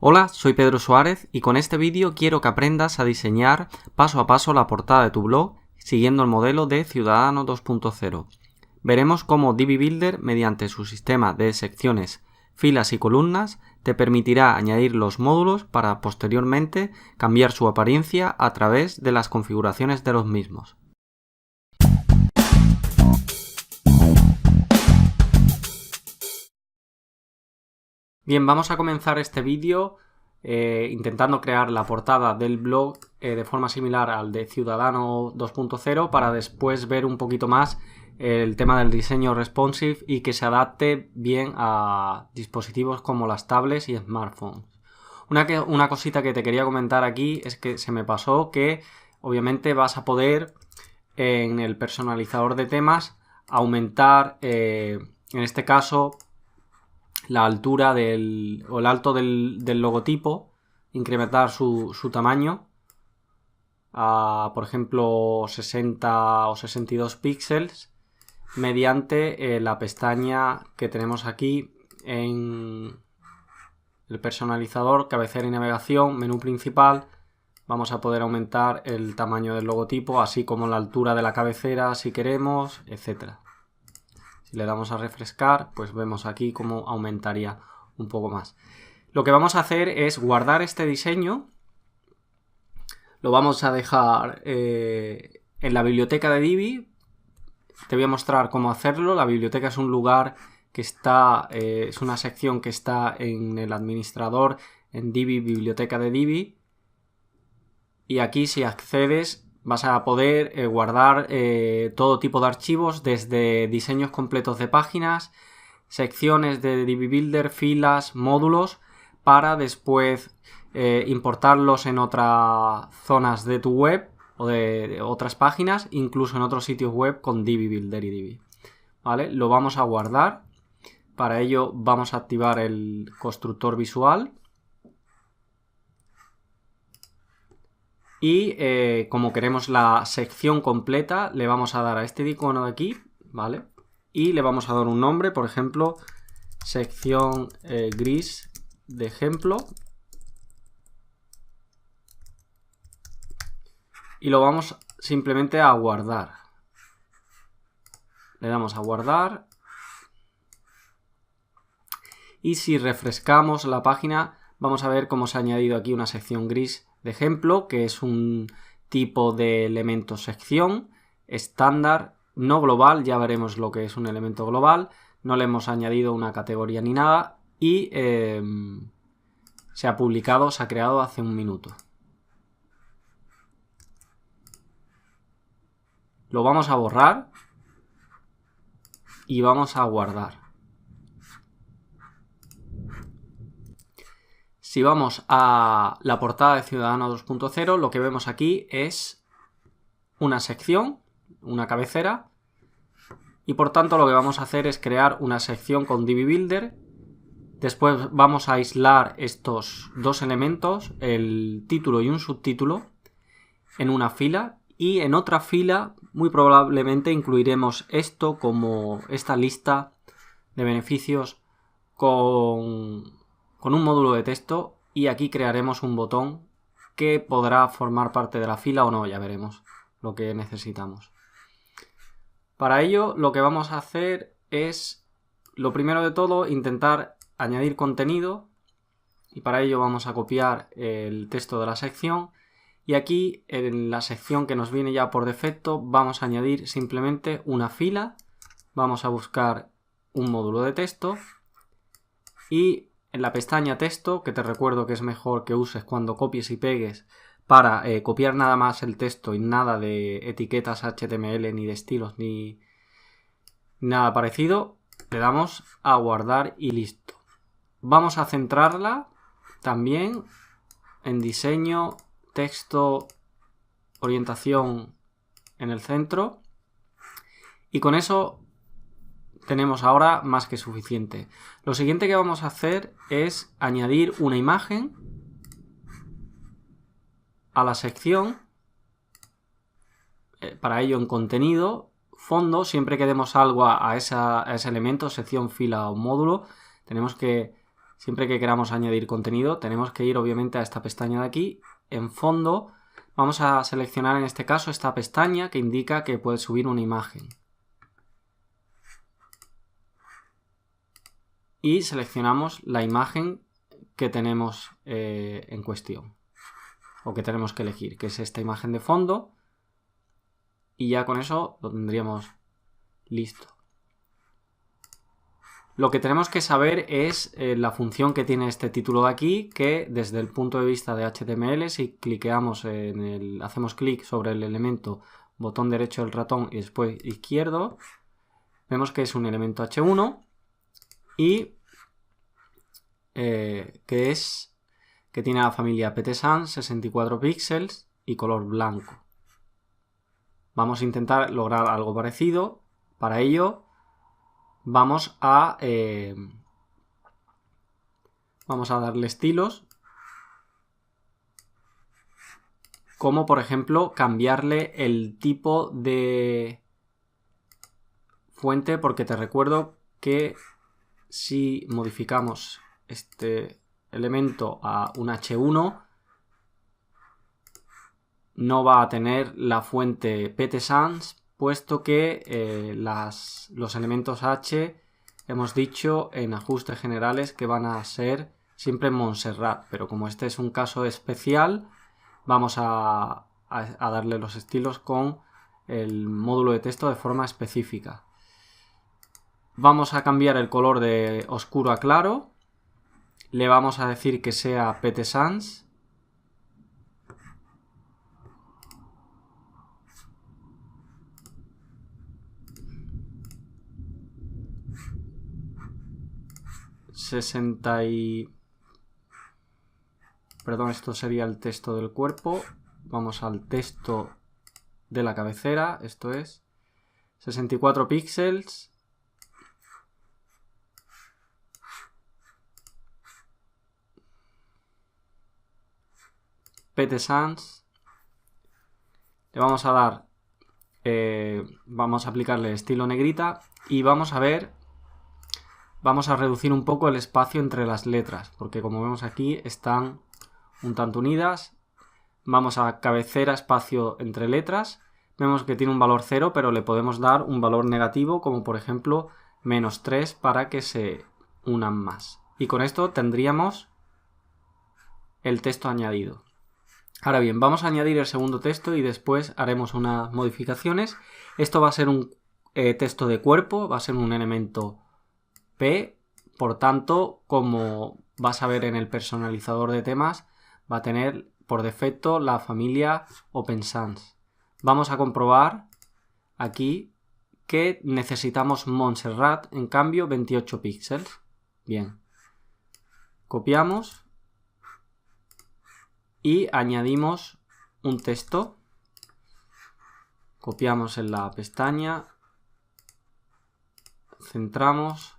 Hola, soy Pedro Suárez y con este vídeo quiero que aprendas a diseñar paso a paso la portada de tu blog siguiendo el modelo de Ciudadano 2.0. Veremos cómo Divi Builder, mediante su sistema de secciones, filas y columnas, te permitirá añadir los módulos para posteriormente cambiar su apariencia a través de las configuraciones de los mismos. Bien, vamos a comenzar este vídeo intentando crear la portada del blog de forma similar al de Ciudadano 2.0 para después ver un poquito más el tema del diseño responsive y que se adapte bien a dispositivos como las tablets y smartphones. Una cosita que te quería comentar aquí es que se me pasó que obviamente vas a poder en el personalizador de temas aumentar en este caso la altura o el alto del logotipo, incrementar su tamaño a, por ejemplo, 60 o 62 píxeles mediante la pestaña que tenemos aquí en el personalizador, cabecera y navegación, menú principal. Vamos a poder aumentar el tamaño del logotipo, así como la altura de la cabecera si queremos, etcétera. Si le damos a refrescar, pues vemos aquí cómo aumentaría un poco más. Lo que vamos a hacer es guardar este diseño. Lo vamos a dejar en la biblioteca de Divi. Te voy a mostrar cómo hacerlo. La biblioteca es un lugar que está, es una sección que está en el administrador en Divi, biblioteca de Divi. Y aquí si accedes vas a poder guardar todo tipo de archivos, desde diseños completos de páginas, secciones de Divi Builder, filas, módulos, para después importarlos en otras zonas de tu web o de otras páginas, incluso en otros sitios web con Divi Builder y Divi. ¿Vale? Lo vamos a guardar. Para ello vamos a activar el constructor visual. Y como queremos la sección completa, le vamos a dar a este icono de aquí, ¿vale? Y le vamos a dar un nombre, por ejemplo, sección gris de ejemplo. Y lo vamos simplemente a guardar. Le damos a guardar. Y si refrescamos la página, vamos a ver cómo se ha añadido aquí una sección gris de ejemplo, que es un tipo de elemento sección estándar, no global. Ya veremos lo que es un elemento global. No le hemos añadido una categoría ni nada. Y se ha publicado, se ha creado hace un minuto. Lo vamos a borrar y vamos a guardar. Si vamos a la portada de Ciudadano 2.0, lo que vemos aquí es una sección, una cabecera, y por tanto lo que vamos a hacer es crear una sección con Divi Builder. Después vamos a aislar estos dos elementos, el título y un subtítulo, en una fila, y en otra fila muy probablemente incluiremos esto como esta lista de beneficios con un módulo de texto, y aquí crearemos un botón que podrá formar parte de la fila o no, ya veremos lo que necesitamos. Para ello lo que vamos a hacer es, lo primero de todo, intentar añadir contenido, y para ello vamos a copiar el texto de la sección, y aquí en la sección que nos viene ya por defecto vamos a añadir simplemente una fila. Vamos a buscar un módulo de texto y en la pestaña texto, que te recuerdo que es mejor que uses cuando copies y pegues para copiar nada más el texto y nada de etiquetas HTML ni de estilos ni nada parecido, le damos a guardar y listo. Vamos a centrarla también en diseño, texto, orientación en el centro, y con eso tenemos ahora más que suficiente. Lo siguiente que vamos a hacer es añadir una imagen a la sección. Para ello en contenido, fondo, siempre que demos algo a ese elemento, sección, fila o módulo, tenemos que siempre que queramos añadir contenido, tenemos que ir obviamente a esta pestaña de aquí. En fondo, vamos a seleccionar en este caso esta pestaña que indica que puedes subir una imagen. Y seleccionamos la imagen que tenemos en cuestión, o que tenemos que elegir, que es esta imagen de fondo. Y ya con eso lo tendríamos listo. Lo que tenemos que saber es la función que tiene este título de aquí, que desde el punto de vista de HTML, si cliqueamos hacemos clic sobre el elemento botón derecho del ratón y después izquierdo, vemos que es un elemento H1 y que tiene la familia PT Sans, 64 píxeles y color blanco. Vamos a intentar lograr algo parecido. Para ello vamos a darle estilos, como por ejemplo cambiarle el tipo de fuente, porque te recuerdo que si modificamos este elemento a un H1 no va a tener la fuente PT Sans, puesto que los elementos H hemos dicho en ajustes generales que van a ser siempre Montserrat, pero como este es un caso especial, vamos a darle los estilos con el módulo de texto de forma específica. Vamos a cambiar el color de oscuro a claro, le vamos a decir que sea PT Sans. Perdón, esto sería el texto del cuerpo. Vamos al texto de la cabecera, esto es 64 píxeles. PT Sans. Le vamos a dar, vamos a aplicarle estilo negrita y vamos a reducir un poco el espacio entre las letras, porque como vemos aquí están un tanto unidas. Vamos a cabecera, espacio entre letras. Vemos que tiene un valor 0, pero le podemos dar un valor negativo, como por ejemplo -3, para que se unan más. Y con esto tendríamos el texto añadido. Ahora bien, vamos a añadir el segundo texto y después haremos unas modificaciones. Esto va a ser un texto de cuerpo, va a ser un elemento P, por tanto, como vas a ver en el personalizador de temas, va a tener por defecto la familia Open Sans. Vamos a comprobar aquí que necesitamos Montserrat, en cambio 28 píxeles. Bien, copiamos y añadimos un texto. Copiamos en la pestaña, centramos,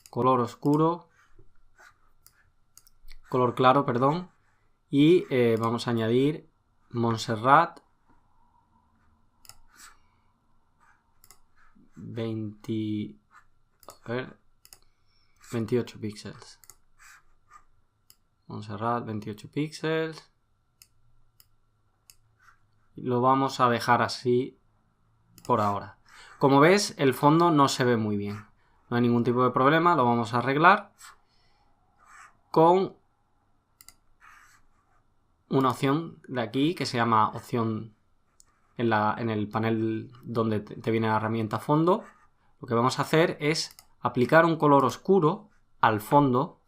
color oscuro, color claro, perdón, y vamos a añadir Montserrat 28 píxeles. Montserrat 28 píxeles. Lo vamos a dejar así por ahora. Como ves, el fondo no se ve muy bien. No hay ningún tipo de problema, lo vamos a arreglar con una opción de aquí que se llama opción en el panel donde te viene la herramienta fondo. Lo que vamos a hacer es aplicar un color oscuro al fondo,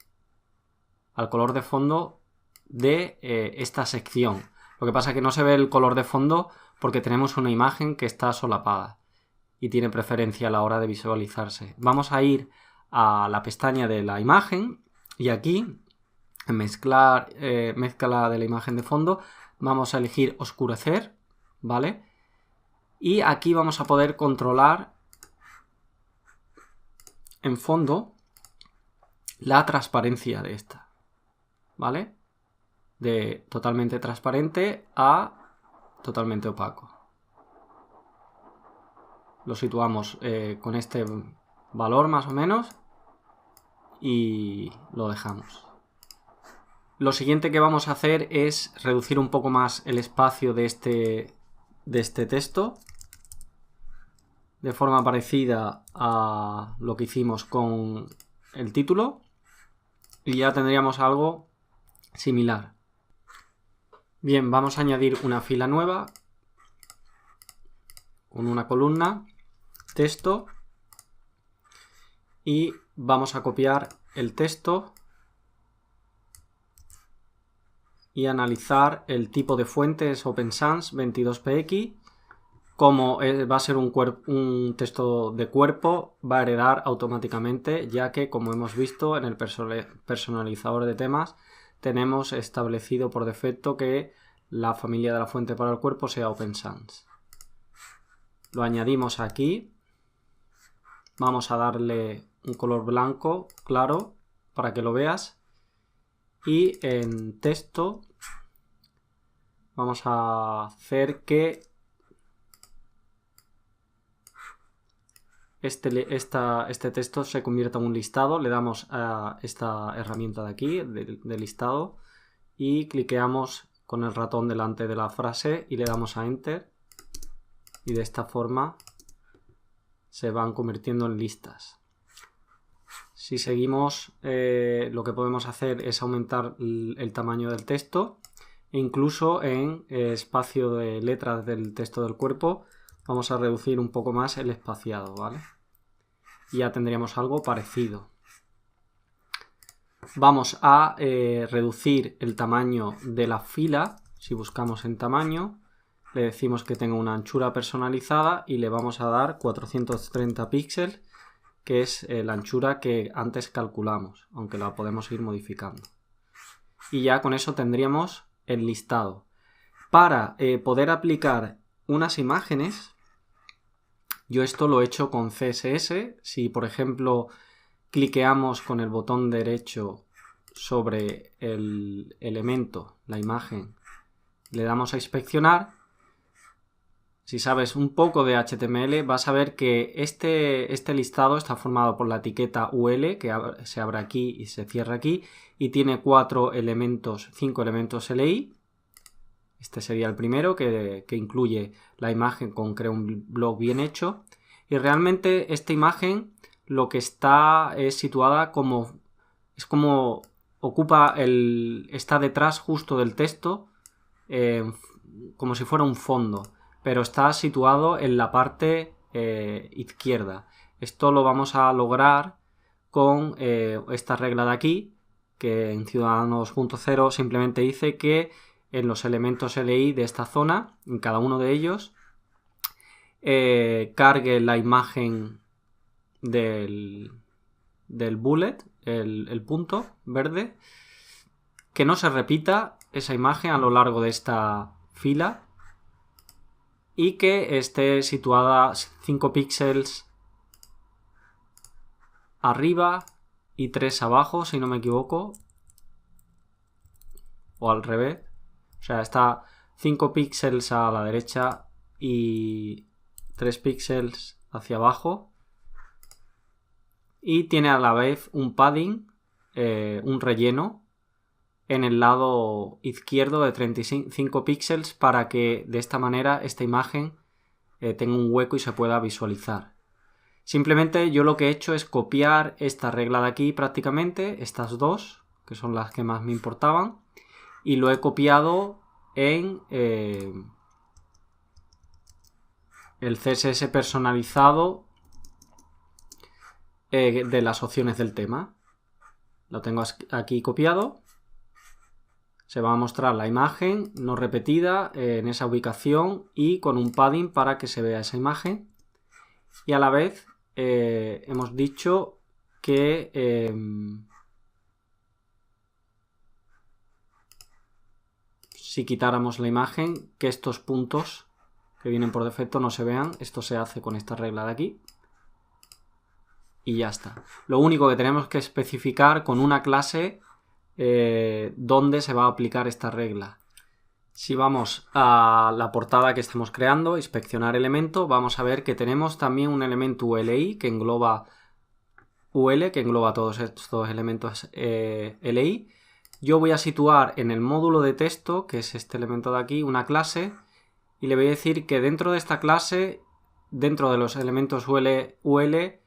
al color de fondo de esta sección. Lo que pasa es que no se ve el color de fondo porque tenemos una imagen que está solapada y tiene preferencia a la hora de visualizarse. Vamos a ir a la pestaña de la imagen y aquí en mezcla de la imagen de fondo vamos a elegir oscurecer, ¿vale? Y aquí vamos a poder controlar en fondo la transparencia de esta, ¿vale? De totalmente transparente a totalmente opaco. Lo situamos con este valor más o menos y lo dejamos. Lo siguiente que vamos a hacer es reducir un poco más el espacio de este texto, de forma parecida a lo que hicimos con el título, y ya tendríamos algo similar. Bien, vamos a añadir una fila nueva con una columna, texto, y vamos a copiar el texto y analizar el tipo de fuente, es Open Sans 22px. Como va a ser un texto de cuerpo, va a heredar automáticamente, ya que, como hemos visto en el personalizador de temas, tenemos establecido por defecto que la familia de la fuente para el cuerpo sea Open Sans. Lo añadimos aquí. Vamos a darle un color blanco claro para que lo veas. Y en texto vamos a hacer que este texto se convierta en un listado. Le damos a esta herramienta de aquí, de listado, y cliqueamos con el ratón delante de la frase y le damos a Enter. Y de esta forma se van convirtiendo en listas. Si seguimos, lo que podemos hacer es aumentar el tamaño del texto, e incluso en espacio de letras del texto del cuerpo vamos a reducir un poco más el espaciado, ¿vale? Y ya tendríamos algo parecido. Vamos a reducir el tamaño de la fila. Si buscamos en tamaño, le decimos que tenga una anchura personalizada y le vamos a dar 430 píxeles, que es la anchura que antes calculamos, aunque la podemos ir modificando. Y ya con eso tendríamos el listado. Para poder aplicar unas imágenes, yo esto lo he hecho con CSS. Si, por ejemplo, cliqueamos con el botón derecho sobre el elemento, la imagen, le damos a inspeccionar. Si sabes un poco de HTML, vas a ver que este listado está formado por la etiqueta UL, que se abre aquí y se cierra aquí, y tiene 5 elementos LI. Este sería el primero, que incluye la imagen con Crea un blog bien hecho. Y realmente esta imagen lo que está es situada como... es como está detrás justo del texto, como si fuera un fondo, pero está situado en la parte izquierda. Esto lo vamos a lograr con esta regla de aquí, que en Ciudadano 2.0 simplemente dice que en los elementos LI de esta zona, en cada uno de ellos, cargue la imagen del bullet, el punto verde, que no se repita esa imagen a lo largo de esta fila y que esté situada 5 píxeles arriba y 3 abajo, si no me equivoco, o al revés. O sea, está 5 píxeles a la derecha y 3 píxeles hacia abajo. Y tiene a la vez un padding, un relleno, en el lado izquierdo de 35 píxeles para que de esta manera esta imagen tenga un hueco y se pueda visualizar. Simplemente yo lo que he hecho es copiar esta regla de aquí prácticamente, estas dos, que son las que más me importaban, y lo he copiado en el CSS personalizado de las opciones del tema. Lo tengo aquí copiado. Se va a mostrar la imagen no repetida en esa ubicación y con un padding para que se vea esa imagen. Y a la vez hemos dicho que si quitáramos la imagen, que estos puntos que vienen por defecto no se vean. Esto se hace con esta regla de aquí. Y ya está. Lo único que tenemos que especificar con una clase dónde se va a aplicar esta regla. Si vamos a la portada que estamos creando, inspeccionar elemento, vamos a ver que tenemos también un elemento ULI que engloba UL, que engloba todos estos elementos LI. Yo voy a situar en el módulo de texto, que es este elemento de aquí, una clase, y le voy a decir que dentro de esta clase, dentro de los elementos UL,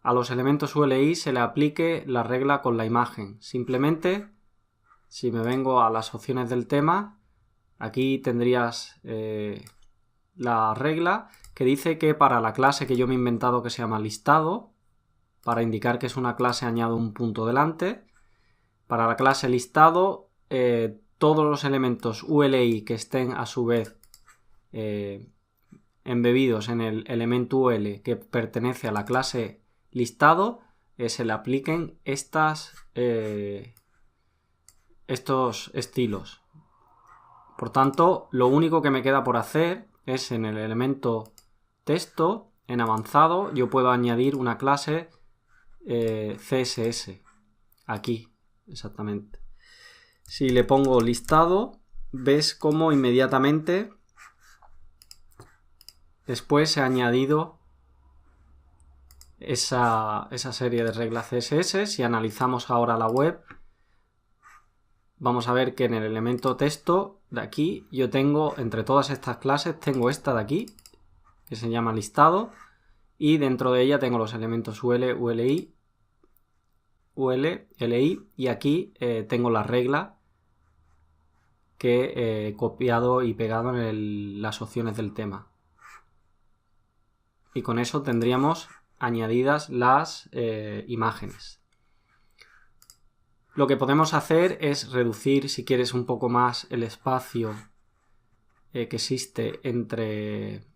a los elementos ULI se le aplique la regla con la imagen. Simplemente, si me vengo a las opciones del tema, aquí tendrías la regla que dice que para la clase que yo me he inventado que se llama listado, para indicar que es una clase añado un punto delante. Para la clase listado, todos los elementos ULI que estén a su vez embebidos en el elemento UL que pertenece a la clase listado, se le apliquen estos estilos. Por tanto, lo único que me queda por hacer es en el elemento texto, en avanzado, yo puedo añadir una clase CSS. Aquí, exactamente. Si le pongo listado, ves cómo inmediatamente después se ha añadido esa serie de reglas CSS. Si analizamos ahora la web, vamos a ver que en el elemento texto de aquí yo tengo, entre todas estas clases, tengo esta de aquí, que se llama listado, y dentro de ella tengo los elementos UL, ULI, y aquí tengo la regla que he copiado y pegado en las opciones del tema. Y con eso tendríamos añadidas las imágenes. Lo que podemos hacer es reducir, si quieres, un poco más el espacio que existe entre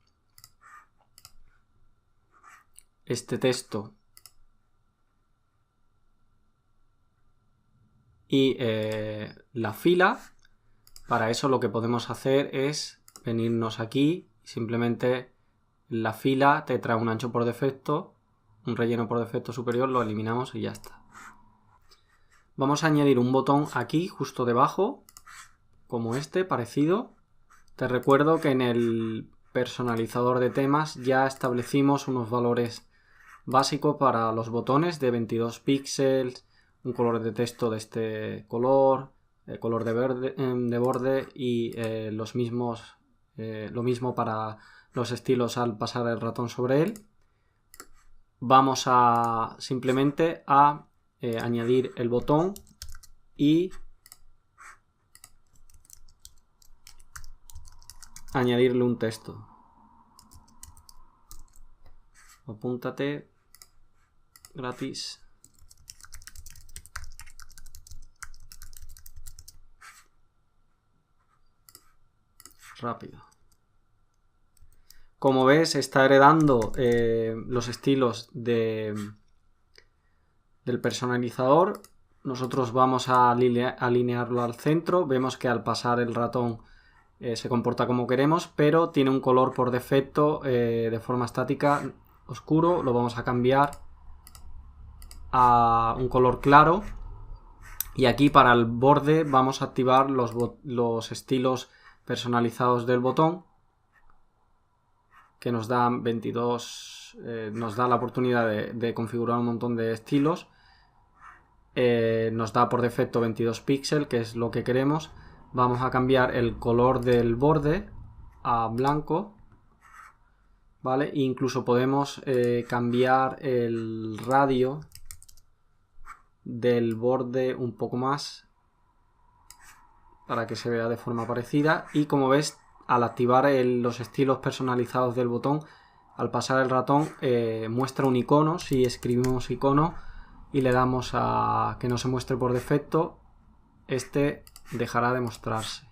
este texto y la fila. Para eso lo que podemos hacer es venirnos aquí y simplemente la fila te trae un ancho por defecto, un relleno por defecto superior, lo eliminamos y ya está. Vamos a añadir un botón aquí justo debajo, como este, parecido. Te recuerdo que en el personalizador de temas ya establecimos unos valores básicos para los botones de 22 píxeles, un color de texto de este color, el color de borde y lo mismo para los estilos al pasar el ratón sobre él. Vamos a simplemente a añadir el botón y añadirle un texto. Apúntate gratis. Rápido. Como ves, está heredando los estilos del personalizador. Nosotros vamos a alinearlo al centro. Vemos que al pasar el ratón se comporta como queremos, pero tiene un color por defecto de forma estática oscuro. Lo vamos a cambiar a un color claro. Y aquí para el borde vamos a activar los estilos personalizados del botón, que nos dan 22, nos da la oportunidad de configurar un montón de estilos. Nos da por defecto 22 píxeles, que es lo que queremos. Vamos a cambiar el color del borde a blanco, ¿vale? E incluso podemos cambiar el radio del borde un poco más para que se vea de forma parecida. Y como ves, al activar los estilos personalizados del botón, al pasar el ratón muestra un icono. Si escribimos icono y le damos a que no se muestre por defecto, este dejará de mostrarse,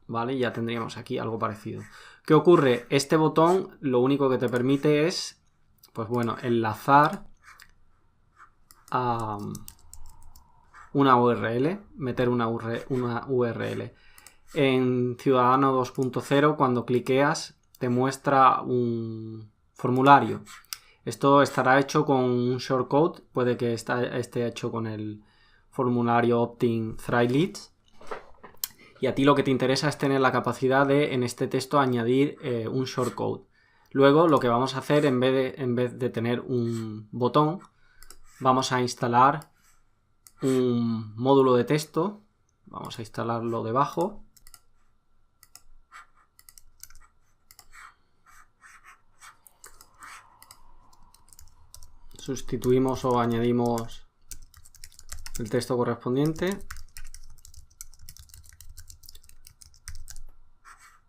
¿vale? Ya tendríamos aquí algo parecido. ¿Qué ocurre? Este botón lo único que te permite es, pues bueno, enlazar a una URL, meter una URL. En Ciudadano 2.0, cuando cliqueas, te muestra un formulario. Esto estará hecho con un shortcode, puede que esté hecho con el formulario Opt-in Threadlets. Y a ti lo que te interesa es tener la capacidad de, en este texto, añadir un shortcode. Luego lo que vamos a hacer, en vez de tener un botón, vamos a instalar un módulo de texto. Vamos a instalarlo debajo. Sustituimos o añadimos el texto correspondiente.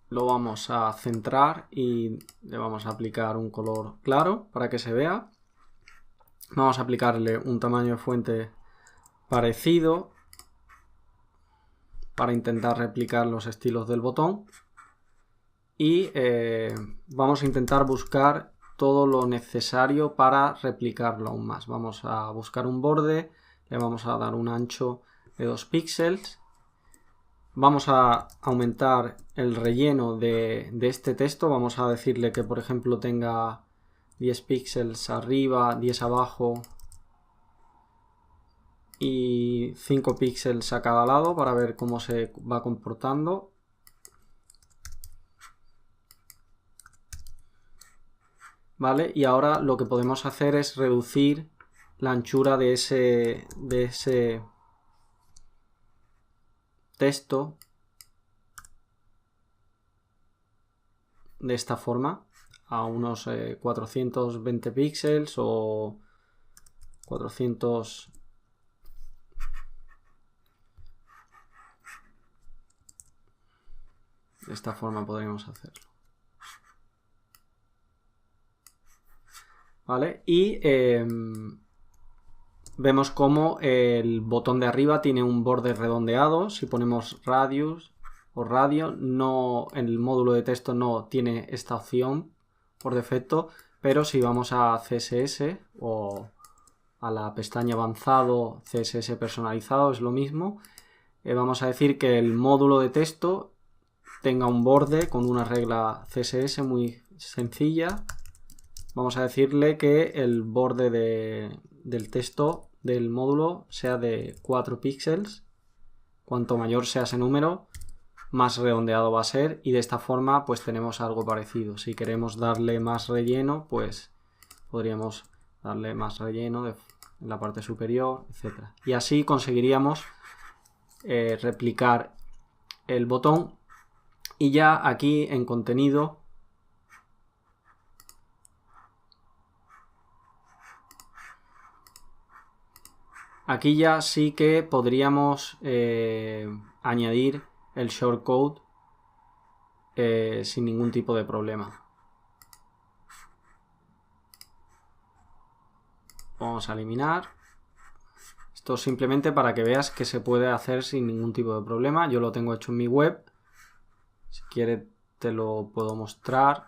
Lo vamos a centrar y le vamos a aplicar un color claro para que se vea. Vamos a aplicarle un tamaño de fuente parecido para intentar replicar los estilos del botón. Y vamos a intentar buscar todo lo necesario para replicarlo aún más. Vamos a buscar un borde, le vamos a dar un ancho de 2 píxeles. Vamos a aumentar el relleno de este texto. Vamos a decirle que, por ejemplo, tenga 10 píxeles arriba, 10 abajo y 5 píxeles a cada lado para ver cómo se va comportando. ¿Vale? Y ahora lo que podemos hacer es reducir la anchura de ese texto de esta forma a unos 420 píxeles o 400. De esta forma podríamos hacerlo. ¿Vale? Y vemos como el botón de arriba tiene un borde redondeado. Si ponemos radius o radio, no, en el módulo de texto no tiene esta opción por defecto, pero si vamos a CSS o a la pestaña avanzado CSS personalizado es lo mismo. Vamos a decir que el módulo de texto tenga un borde con una regla CSS muy sencilla. Vamos a decirle que el borde del texto del módulo sea de 4 píxeles. Cuanto mayor sea ese número, más redondeado va a ser, y de esta forma pues tenemos algo parecido. Si queremos darle más relleno, pues podríamos darle más relleno en la parte superior, etc. Y así conseguiríamos replicar el botón. Y ya aquí en contenido aquí ya sí que podríamos añadir el shortcode sin ningún tipo de problema. Vamos a eliminar. Esto simplemente para que veas que se puede hacer sin ningún tipo de problema. Yo lo tengo hecho en mi web. Si quieres te lo puedo mostrar.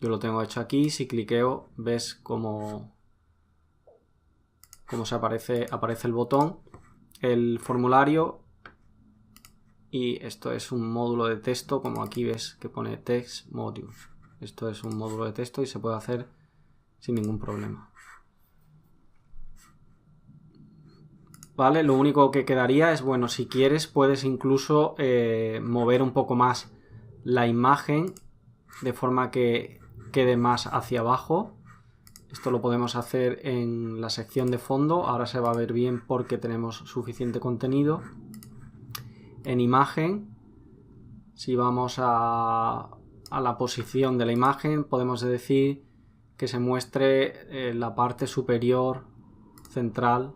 Yo lo tengo hecho aquí. Si cliqueo, ves cómo se aparece el botón, el formulario, y esto es un módulo de texto, como aquí ves que pone text module. Esto es un módulo de texto y se puede hacer sin ningún problema. Vale, lo único que quedaría es, bueno, si quieres puedes incluso mover un poco más la imagen de forma que quede más hacia abajo. Esto lo podemos hacer en la sección de fondo. Ahora se va a ver bien porque tenemos suficiente contenido. En imagen, si vamos a la posición de la imagen, podemos decir que se muestre la parte superior central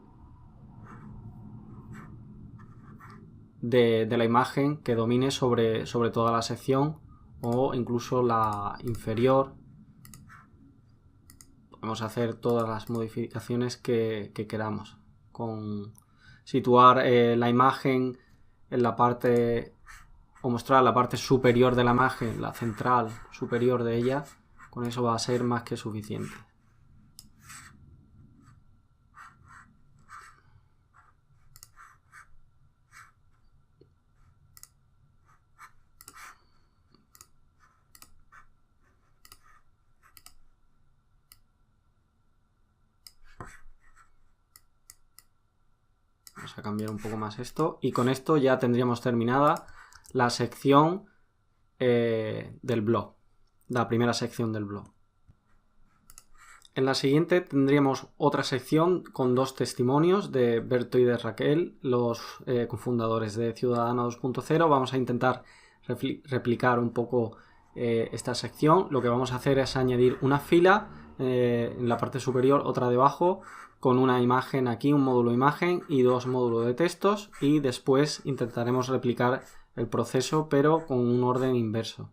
de la imagen, que domine sobre toda la sección, o incluso la inferior. Podemos hacer todas las modificaciones que queramos. Con situar la imagen en la parte, o mostrar la parte superior de la imagen, la central superior de ella, con eso va a ser más que suficiente. Vamos Vamos a cambiar un poco más esto. Y con esto ya tendríamos terminada la sección del blog. La primera sección del blog. En la siguiente tendríamos otra sección con 2 testimonios de Berto y de Raquel, los cofundadores de Ciudadano 2.0. Vamos a intentar replicar un poco esta sección. Lo que vamos a hacer es añadir una fila en la parte superior, otra debajo, con una imagen aquí, un módulo imagen y 2 módulos de textos, y después intentaremos replicar el proceso pero con un orden inverso.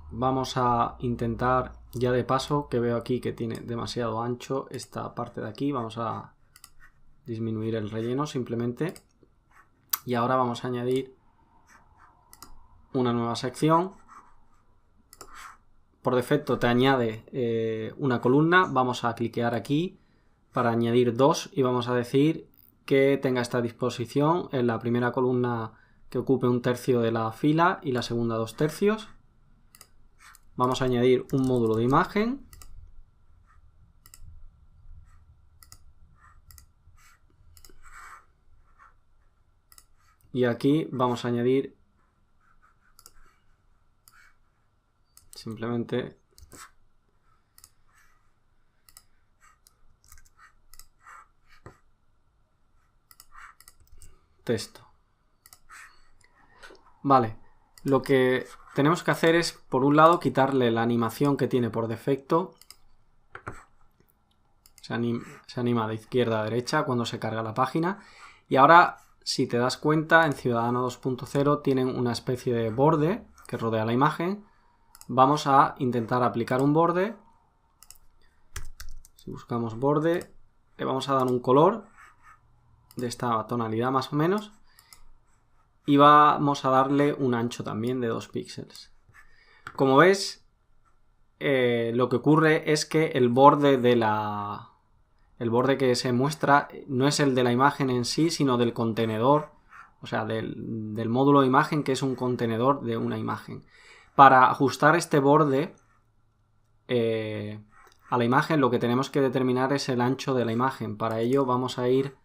Vamos a intentar, ya de paso, que veo aquí que tiene demasiado ancho esta parte de aquí, vamos a disminuir el relleno simplemente. Y ahora vamos a añadir una nueva sección. Por defecto te añade una columna, vamos a cliquear aquí para añadir 2 y vamos a decir que tenga esta disposición en la primera columna que ocupe 1/3 de la fila y la segunda 2/3. Vamos a añadir un módulo de imagen. Y aquí vamos a añadir simplemente texto. Vale, lo que tenemos que hacer es, por un lado, quitarle la animación que tiene por defecto. Se anima de izquierda a derecha cuando se carga la página. Y ahora, si te das cuenta, en Ciudadano 2.0 tienen una especie de borde que rodea la imagen. Vamos a intentar aplicar un borde. Si buscamos borde, le vamos a dar un color de esta tonalidad más o menos. Y vamos a darle un ancho también de 2 píxeles. Como ves, lo que ocurre es que el borde que se muestra no es el de la imagen en sí, sino del contenedor, o sea, del módulo de imagen, que es un contenedor de una imagen. Para ajustar este borde a la imagen, lo que tenemos que determinar es el ancho de la imagen. Para ello vamos a ir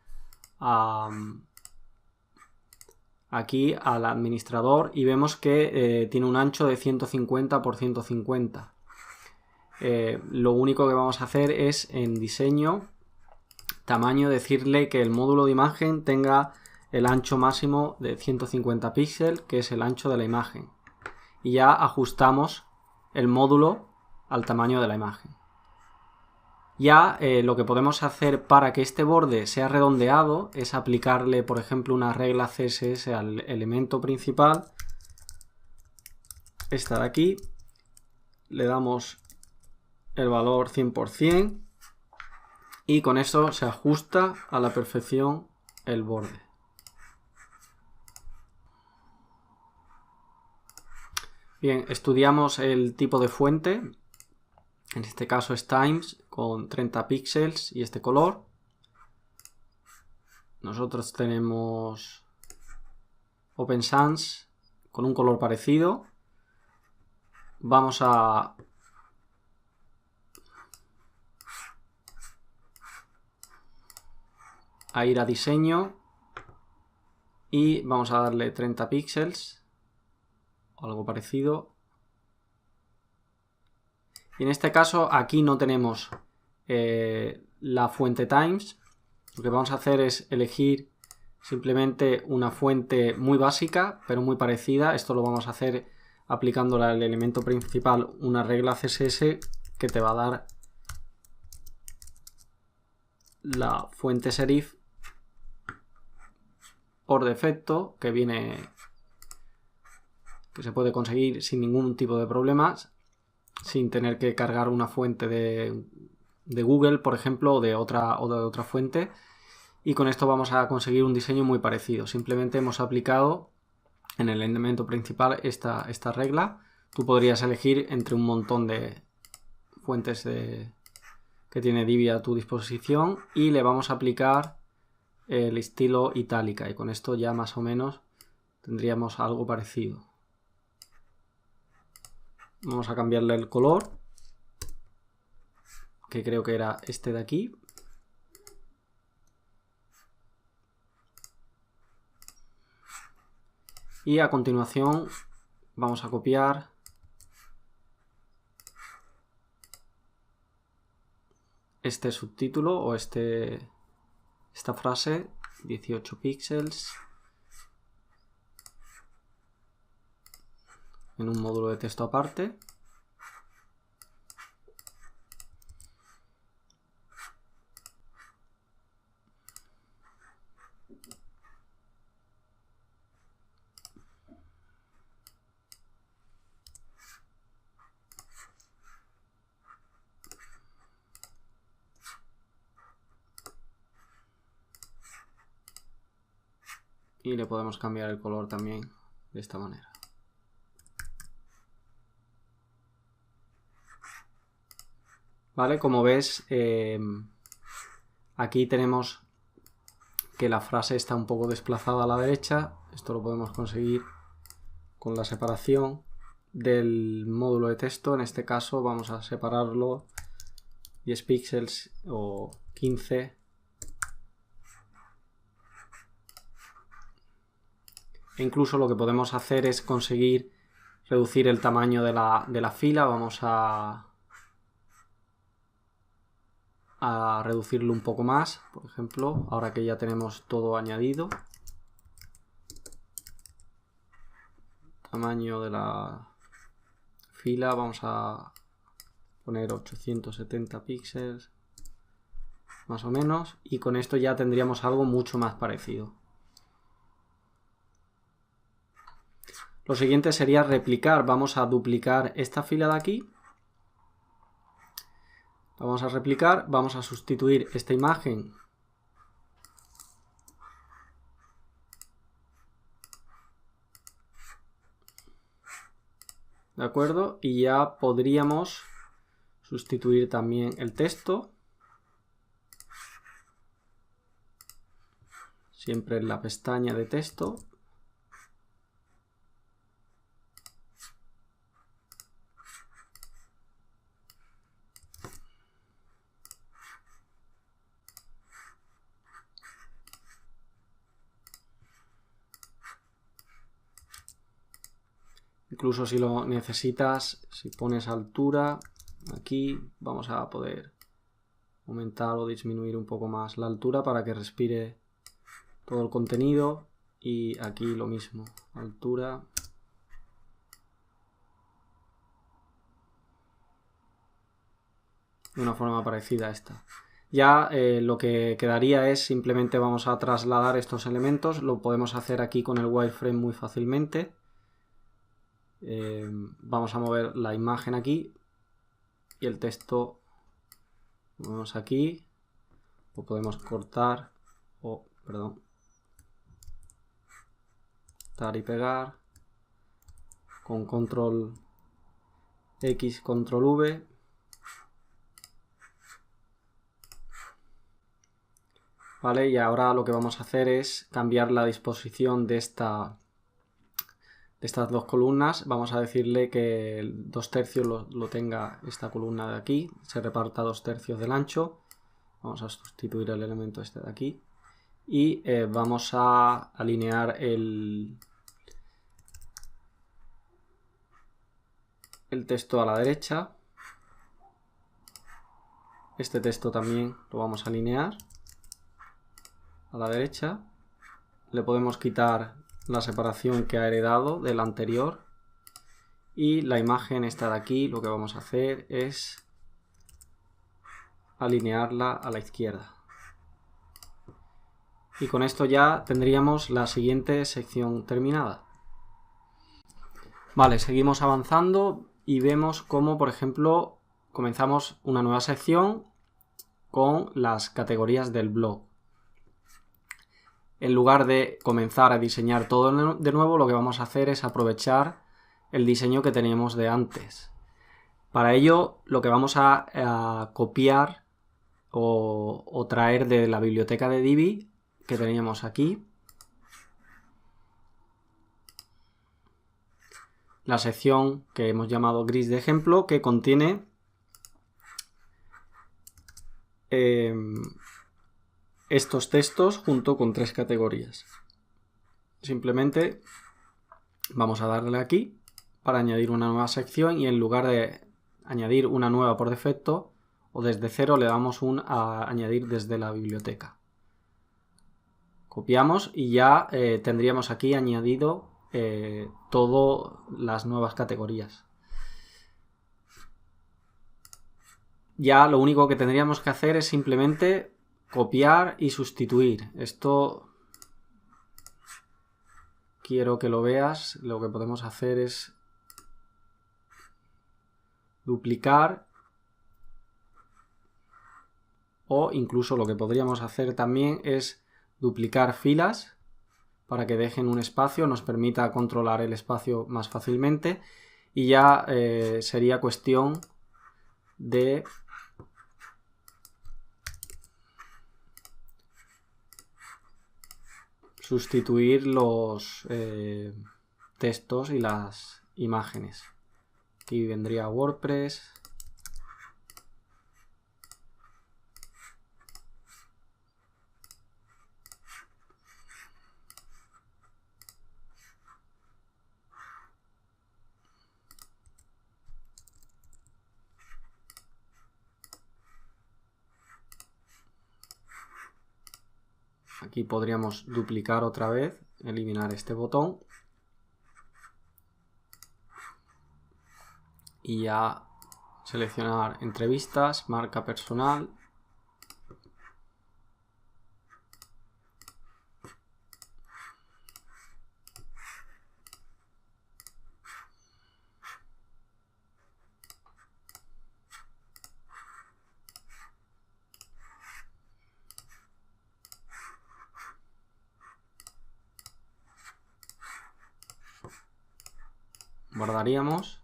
aquí al administrador y vemos que tiene un ancho de 150 por 150. Lo único que vamos a hacer es en diseño, tamaño, decirle que el módulo de imagen tenga el ancho máximo de 150 píxeles, que es el ancho de la imagen. Y ya ajustamos el módulo al tamaño de la imagen. Ya lo que podemos hacer para que este borde sea redondeado es aplicarle, por ejemplo, una regla CSS al elemento principal. Esta de aquí. Le damos el valor 100% y con eso se ajusta a la perfección el borde. Bien, estudiamos el tipo de fuente. En este caso es Times con 30 píxeles y este color. Nosotros tenemos Open Sans con un color parecido. Vamos a ir a diseño y vamos a darle 30 píxeles o algo parecido. Y en este caso aquí no tenemos la fuente Times. Lo que vamos a hacer es elegir simplemente una fuente muy básica pero muy parecida. Esto lo vamos a hacer aplicándole al elemento principal una regla CSS que te va a dar la fuente serif por defecto, que se puede conseguir sin ningún tipo de problemas, sin tener que cargar una fuente de Google, por ejemplo, o de otra fuente. Y con esto vamos a conseguir un diseño muy parecido. Simplemente hemos aplicado en el elemento principal esta regla. Tú podrías elegir entre un montón de fuentes que tiene Divi a tu disposición y le vamos a aplicar el estilo itálica, y con esto ya más o menos tendríamos algo parecido. Vamos a cambiarle el color, que creo que era este de aquí. Y a continuación vamos a copiar este subtítulo o esta frase, 18 píxeles, en un módulo de texto aparte. Y le podemos cambiar el color también de esta manera. Vale, como ves, aquí tenemos que la frase está un poco desplazada a la derecha. Esto lo podemos conseguir con la separación del módulo de texto. En este caso vamos a separarlo 10 píxeles o 15. E incluso lo que podemos hacer es conseguir reducir el tamaño de la fila. Vamos a reducirlo un poco más, por ejemplo, ahora que ya tenemos todo añadido. Tamaño de la fila, vamos a poner 870 píxeles, más o menos, y con esto ya tendríamos algo mucho más parecido. Lo siguiente sería replicar. Vamos a duplicar esta fila de aquí. Vamos a replicar, vamos a sustituir esta imagen ¿de acuerdo? Y ya podríamos sustituir también el texto, siempre en la pestaña de texto. Incluso si lo necesitas, si pones altura, aquí vamos a poder aumentar o disminuir un poco más la altura para que respire todo el contenido. Y aquí lo mismo, altura. De una forma parecida a esta. Ya lo que quedaría es simplemente vamos a trasladar estos elementos. Lo podemos hacer aquí con el wireframe muy fácilmente. Vamos a mover la imagen aquí y el texto lo movemos aquí, o podemos cortar cortar y pegar con control X, control V. Vale, y ahora lo que vamos a hacer es cambiar la disposición de estas dos columnas. Vamos a decirle que el 2/3 lo tenga esta columna de aquí, se reparta 2/3 del ancho. Vamos a sustituir el elemento este de aquí y vamos a alinear el texto a la derecha. Este texto también lo vamos a alinear a la derecha. Le podemos quitar la separación que ha heredado del anterior, y la imagen esta de aquí lo que vamos a hacer es alinearla a la izquierda. Y con esto ya tendríamos la siguiente sección terminada. Vale, seguimos avanzando y vemos cómo, por ejemplo, comenzamos una nueva sección con las categorías del blog. En lugar de comenzar a diseñar todo de nuevo, lo que vamos a hacer es aprovechar el diseño que teníamos de antes. Para ello, lo que vamos a copiar o traer de la biblioteca de Divi que teníamos aquí. la sección que hemos llamado gris de ejemplo, que contiene estos textos junto con 3 categorías. Simplemente vamos a darle aquí para añadir una nueva sección y en lugar de añadir una nueva por defecto o desde cero le damos a añadir desde la biblioteca. Copiamos y ya tendríamos aquí añadido todas las nuevas categorías. Ya lo único que tendríamos que hacer es simplemente copiar y sustituir. Esto quiero que lo veas. Lo que podemos hacer es duplicar, o incluso lo que podríamos hacer también es duplicar filas para que dejen un espacio, nos permita controlar el espacio más fácilmente, y ya sería cuestión de sustituir los textos y las imágenes. Aquí vendría WordPress. Aquí podríamos duplicar otra vez, eliminar este botón y ya seleccionar entrevistas, marca personal. Guardaríamos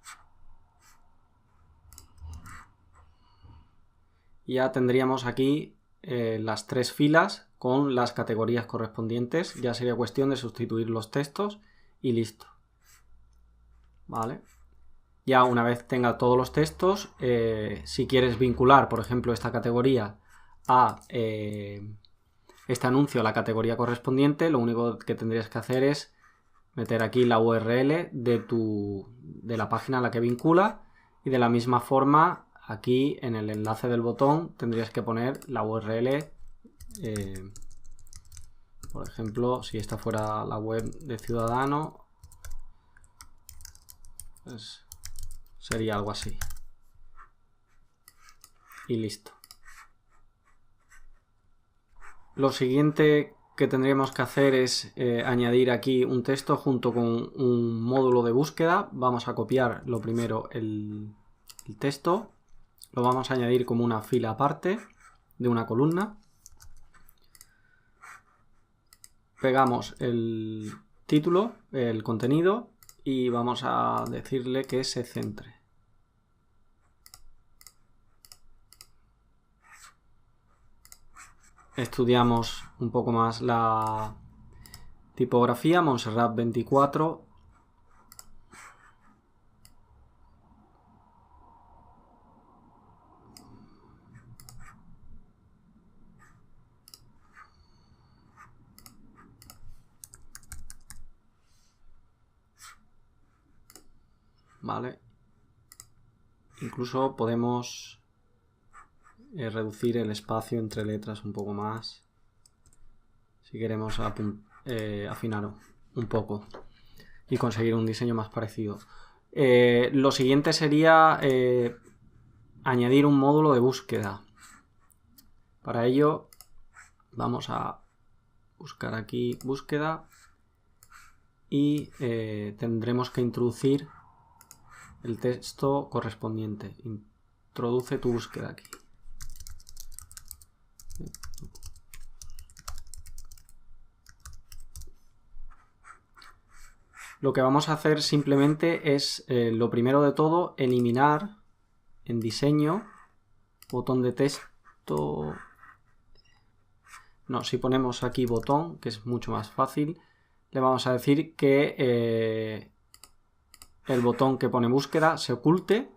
y ya tendríamos aquí las 3 filas con las categorías correspondientes. Ya sería cuestión de sustituir los textos y listo. Vale. Ya una vez tenga todos los textos, si quieres vincular, por ejemplo, esta categoría a este anuncio a la categoría correspondiente, lo único que tendrías que hacer es meter aquí la URL de la página a la que vincula, y de la misma forma aquí en el enlace del botón tendrías que poner la URL. Por ejemplo, si esta fuera la web de Ciudadano, pues sería algo así. Y listo. Lo siguiente que tendríamos que hacer es añadir aquí un texto junto con un módulo de búsqueda. Vamos a copiar lo primero el texto, lo vamos a añadir como una fila aparte de una columna. Pegamos el título, el contenido, y vamos a decirle que se centre. Estudiamos un poco más la tipografía, Montserrat 24. Vale. Incluso podemos reducir el espacio entre letras un poco más si queremos afinar un poco y conseguir un diseño más parecido. Lo siguiente sería añadir un módulo de búsqueda. Para ello vamos a buscar aquí búsqueda y tendremos que introducir el texto correspondiente. Introduce tu búsqueda aquí. Lo que vamos a hacer simplemente es, lo primero de todo, eliminar en diseño, botón de texto. No, si ponemos aquí botón, que es mucho más fácil, le vamos a decir que el botón que pone búsqueda se oculte,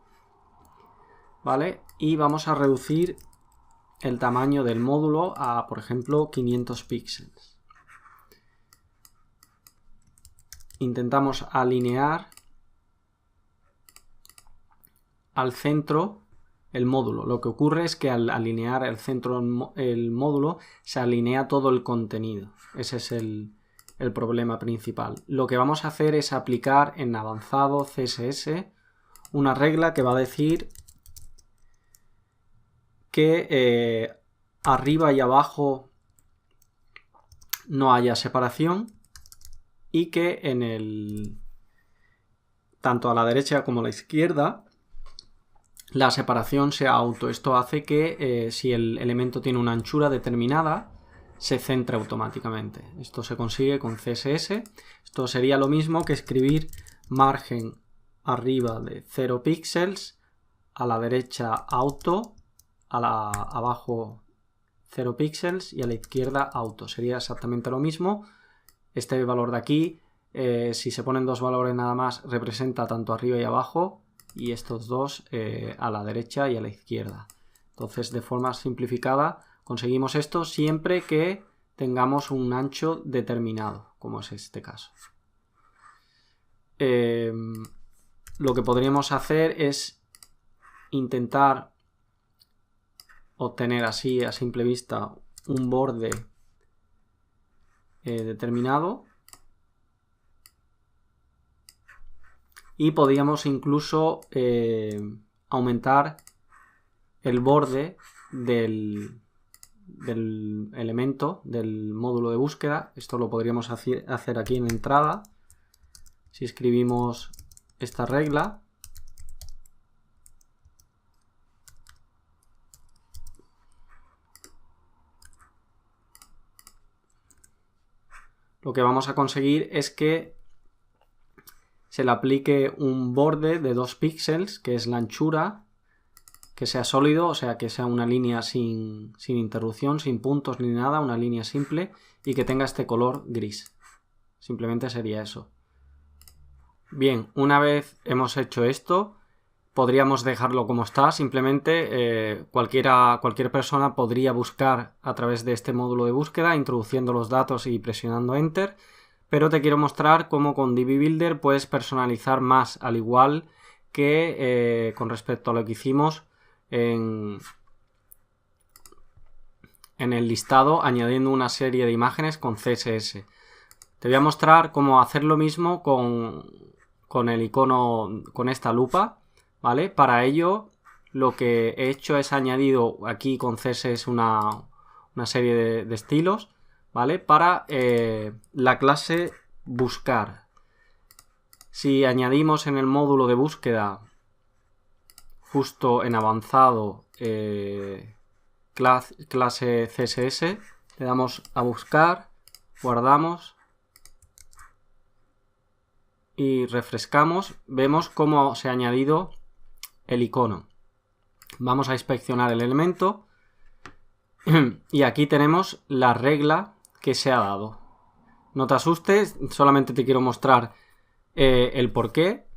¿vale? Y vamos a reducir el tamaño del módulo a, por ejemplo, 500 píxeles. Intentamos alinear al centro el módulo. Lo que ocurre es que al alinear el centro el módulo se alinea todo el contenido. Ese es el problema principal. Lo que vamos a hacer es aplicar en avanzado CSS una regla que va a decir que arriba y abajo no haya separación y que tanto a la derecha como a la izquierda la separación sea auto. Esto hace que si el elemento tiene una anchura determinada se centre automáticamente. Esto se consigue con CSS. Esto sería lo mismo que escribir margen arriba de 0 píxeles, a la derecha auto, abajo 0 píxeles y a la izquierda auto. Sería exactamente lo mismo. Este valor de aquí, si se ponen dos valores nada más, representa tanto arriba y abajo, y estos dos a la derecha y a la izquierda. Entonces, de forma simplificada, conseguimos esto siempre que tengamos un ancho determinado, como es este caso. Lo que podríamos hacer es intentar obtener así a simple vista un borde determinado, y podríamos incluso aumentar el borde del elemento del módulo de búsqueda. Esto lo podríamos hacer aquí en entrada. Si escribimos esta regla, lo que vamos a conseguir es que se le aplique un borde de 2 píxeles, que es la anchura, que sea sólido, o sea, que sea una línea sin interrupción, sin puntos ni nada, una línea simple, y que tenga este color gris. Simplemente sería eso. Bien, una vez hemos hecho esto, podríamos dejarlo como está. Simplemente cualquier persona podría buscar a través de este módulo de búsqueda, introduciendo los datos y presionando Enter. Pero te quiero mostrar cómo con DB Builder puedes personalizar más, al igual que con respecto a lo que hicimos en el listado, añadiendo una serie de imágenes con CSS. Te voy a mostrar cómo hacer lo mismo con el icono, con esta lupa, ¿vale? Para ello, lo que he hecho es añadido aquí con CSS una serie de estilos, ¿vale? Para la clase buscar. Si añadimos en el módulo de búsqueda, justo en avanzado, clase CSS, le damos a buscar, guardamos y refrescamos, vemos cómo se ha añadido el icono. Vamos a inspeccionar el elemento y aquí tenemos la regla que se ha dado. No te asustes, solamente te quiero mostrar el porqué.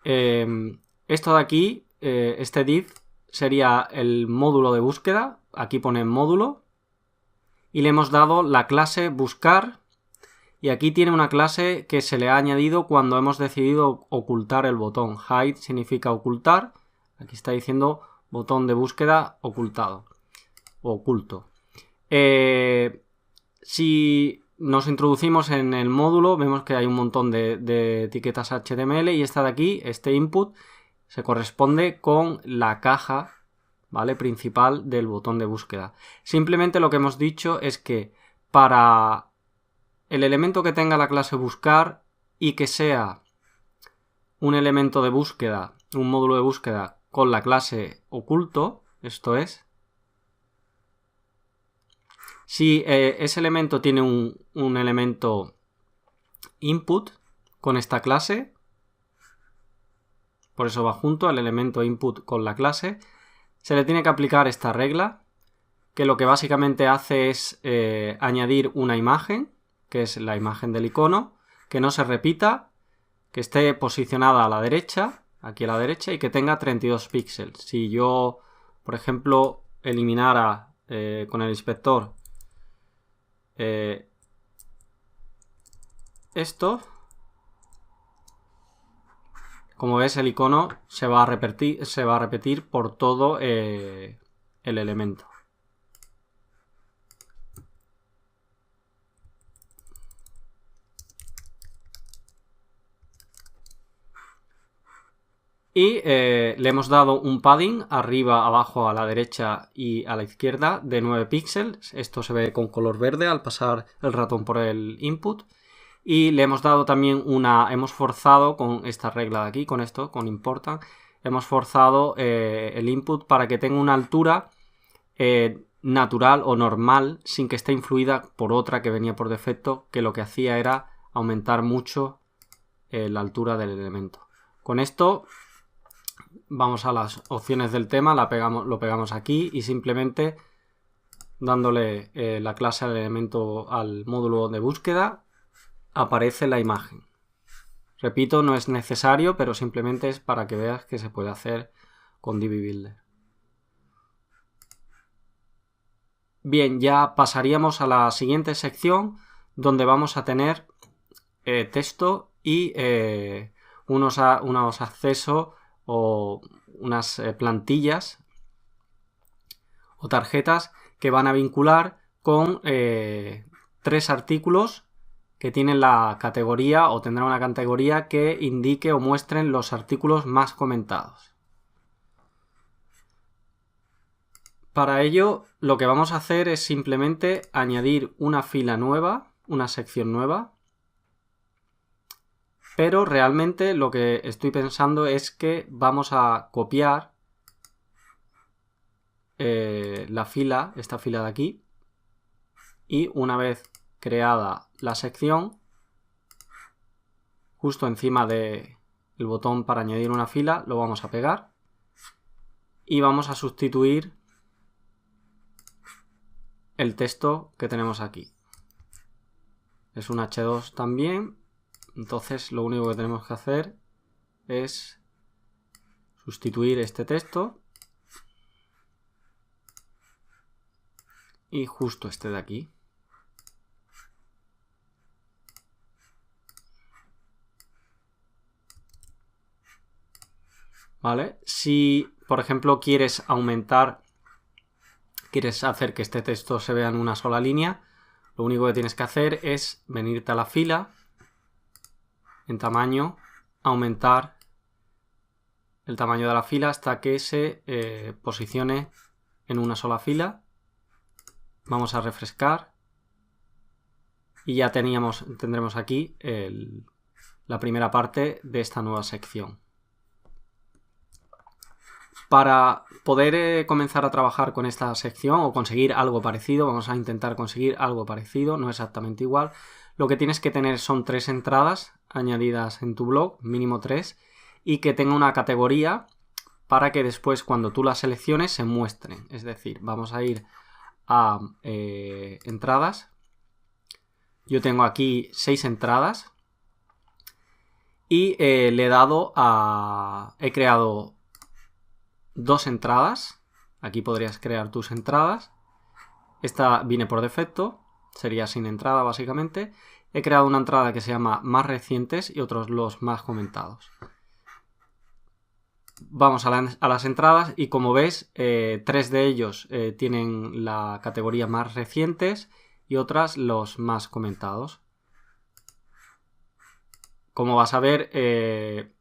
Esto de aquí, este div, sería el módulo de búsqueda. Aquí pone módulo y le hemos dado la clase buscar, y aquí tiene una clase que se le ha añadido cuando hemos decidido ocultar el botón. Hide significa ocultar. Aquí está diciendo botón de búsqueda ocultado o oculto. Si nos introducimos en el módulo, vemos que hay un montón de etiquetas HTML, y esta de aquí, este input, se corresponde con la caja, ¿vale?, principal del botón de búsqueda. Simplemente lo que hemos dicho es que para el elemento que tenga la clase buscar y que sea un elemento de búsqueda, un módulo de búsqueda con la clase oculto, esto es, si ese elemento tiene un elemento input con esta clase, por eso va junto el elemento input con la clase, se le tiene que aplicar esta regla, que lo que básicamente hace es añadir una imagen, que es la imagen del icono, que no se repita, que esté posicionada a la derecha, aquí a la derecha, y que tenga 32 píxeles. Si yo, por ejemplo, eliminara con el inspector esto, como ves, el icono se va a repetir por todo el elemento. Y le hemos dado un padding arriba, abajo, a la derecha y a la izquierda de 9 píxeles. Esto se ve con color verde al pasar el ratón por el input. Y le hemos dado también hemos forzado con esta regla de aquí, con esto, con important, hemos forzado el input para que tenga una altura natural o normal, sin que esté influida por otra que venía por defecto, que lo que hacía era aumentar mucho la altura del elemento. Con esto vamos a las opciones del tema, lo pegamos aquí y simplemente dándole la clase al elemento, al módulo de búsqueda, aparece la imagen. Repito, no es necesario, pero simplemente es para que veas que se puede hacer con Divi Builder. Bien, ya pasaríamos a la siguiente sección, donde vamos a tener texto y unos accesos o unas plantillas o tarjetas que van a vincular con 3 artículos que tienen la categoría o tendrá una categoría que indique o muestren los artículos más comentados. Para ello, lo que vamos a hacer es simplemente añadir una fila nueva, una sección nueva, pero realmente lo que estoy pensando es que vamos a copiar esta fila de aquí, y una vez creada la sección, justo encima del botón para añadir una fila, lo vamos a pegar y vamos a sustituir el texto que tenemos aquí. Es un H2 también, entonces lo único que tenemos que hacer es sustituir este texto y justo este de aquí. ¿Vale? Si, por ejemplo, quieres hacer que este texto se vea en una sola línea, lo único que tienes que hacer es venirte a la fila, en tamaño, aumentar el tamaño de la fila hasta que se posicione en una sola fila. Vamos a refrescar y ya tendremos aquí la primera parte de esta nueva sección. Para poder comenzar a trabajar con esta sección o conseguir algo parecido, vamos a intentar conseguir algo parecido, no exactamente igual. Lo que tienes que tener son 3 entradas añadidas en tu blog, mínimo 3, y que tenga una categoría para que después cuando tú las selecciones se muestren. Es decir, vamos a ir a entradas. Yo tengo aquí 6 entradas y le he dado he creado 2 entradas. Aquí podrías crear tus entradas. Esta viene por defecto, sería sin entrada básicamente. He creado una entrada que se llama más recientes y otros los más comentados. Vamos a las entradas y como ves, 3 de ellos tienen la categoría más recientes y otras los más comentados. Como vas a ver, 3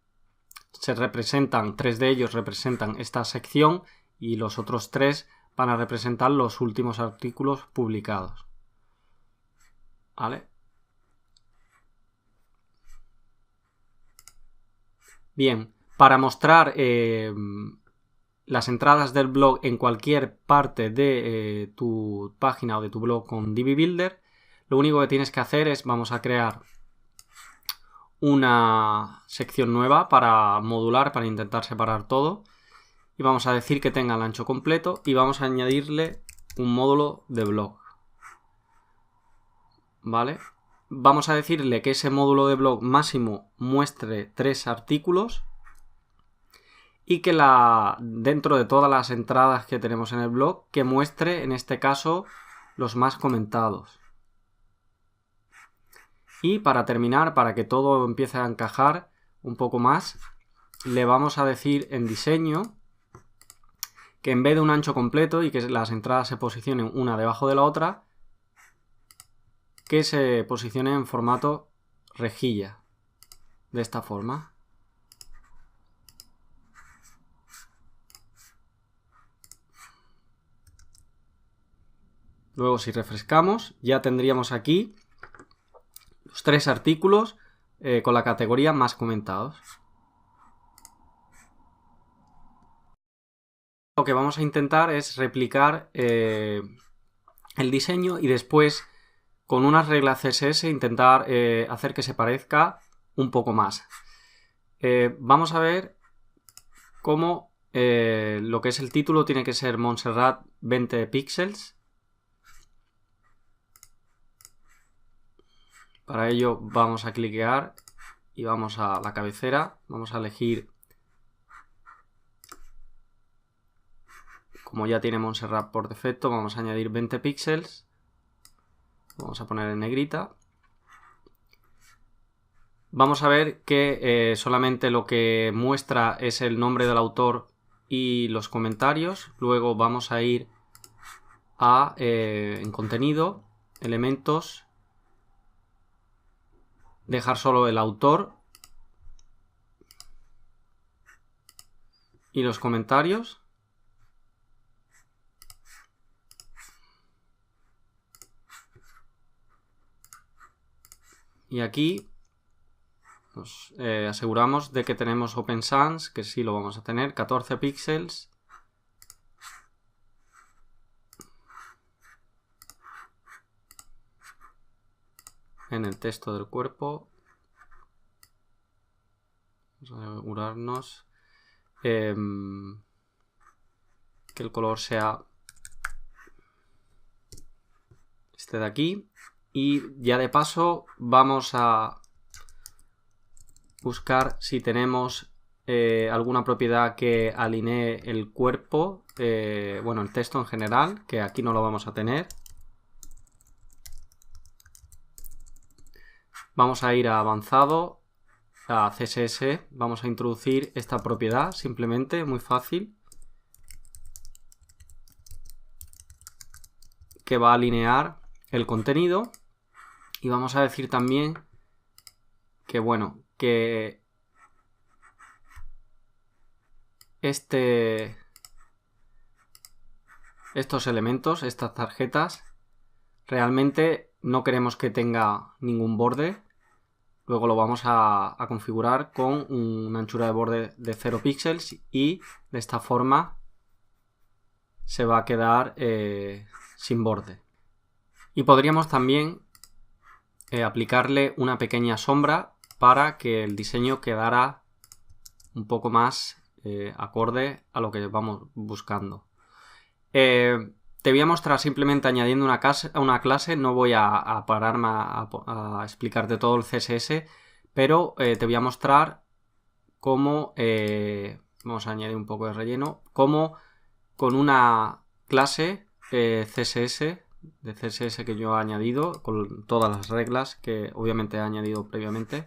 de ellos representan esta sección y los otros 3 van a representar los últimos artículos publicados. ¿Vale? Bien, para mostrar las entradas del blog en cualquier parte de tu página o de tu blog con Divi Builder, lo único que tienes que hacer es, vamos a crear una sección nueva para modular, para intentar separar todo, y vamos a decir que tenga el ancho completo y vamos a añadirle un módulo de blog. ¿Vale? vamos a decirle que ese módulo de blog máximo muestre 3 artículos y que dentro de todas las entradas que tenemos en el blog, que muestre en este caso los más comentados. Y para terminar, para que todo empiece a encajar un poco más, le vamos a decir en diseño que en vez de un ancho completo y que las entradas se posicionen una debajo de la otra, que se posicione en formato rejilla, de esta forma. Luego, si refrescamos, ya tendríamos aquí los 3 artículos con la categoría más comentados. Lo que vamos a intentar es replicar el diseño y después, con unas reglas CSS, intentar hacer que se parezca un poco más. Vamos a ver cómo lo que es el título tiene que ser Montserrat 20 píxeles. Para ello vamos a cliquear y vamos a la cabecera. Vamos a elegir, como ya tiene Montserrat por defecto, vamos a añadir 20 píxeles. Vamos a poner en negrita. Vamos a ver que solamente lo que muestra es el nombre del autor y los comentarios. Luego vamos a ir a en contenido, elementos, dejar solo el autor y los comentarios. Y aquí nos aseguramos de que tenemos Open Sans, que sí lo vamos a tener, 14 píxeles. En el texto del cuerpo. Vamos a asegurarnos que el color sea este de aquí. Y ya de paso vamos a buscar si tenemos alguna propiedad que alinee el cuerpo, bueno, el texto en general, que aquí no lo vamos a tener. Vamos a ir a avanzado, a CSS, vamos a introducir esta propiedad, simplemente, muy fácil, que va a alinear el contenido. Y vamos a decir también que, bueno, que estos elementos, estas tarjetas, realmente no queremos que tenga ningún borde. Luego lo vamos a configurar con una anchura de borde de 0 píxeles y de esta forma se va a quedar sin borde. Y podríamos también aplicarle una pequeña sombra para que el diseño quedara un poco más acorde a lo que vamos buscando. Te voy a mostrar simplemente añadiendo una clase, no voy a pararme a explicarte todo el CSS, pero te voy a mostrar cómo, vamos a añadir un poco de relleno, cómo con una clase CSS, de CSS que yo he añadido, con todas las reglas que obviamente he añadido previamente,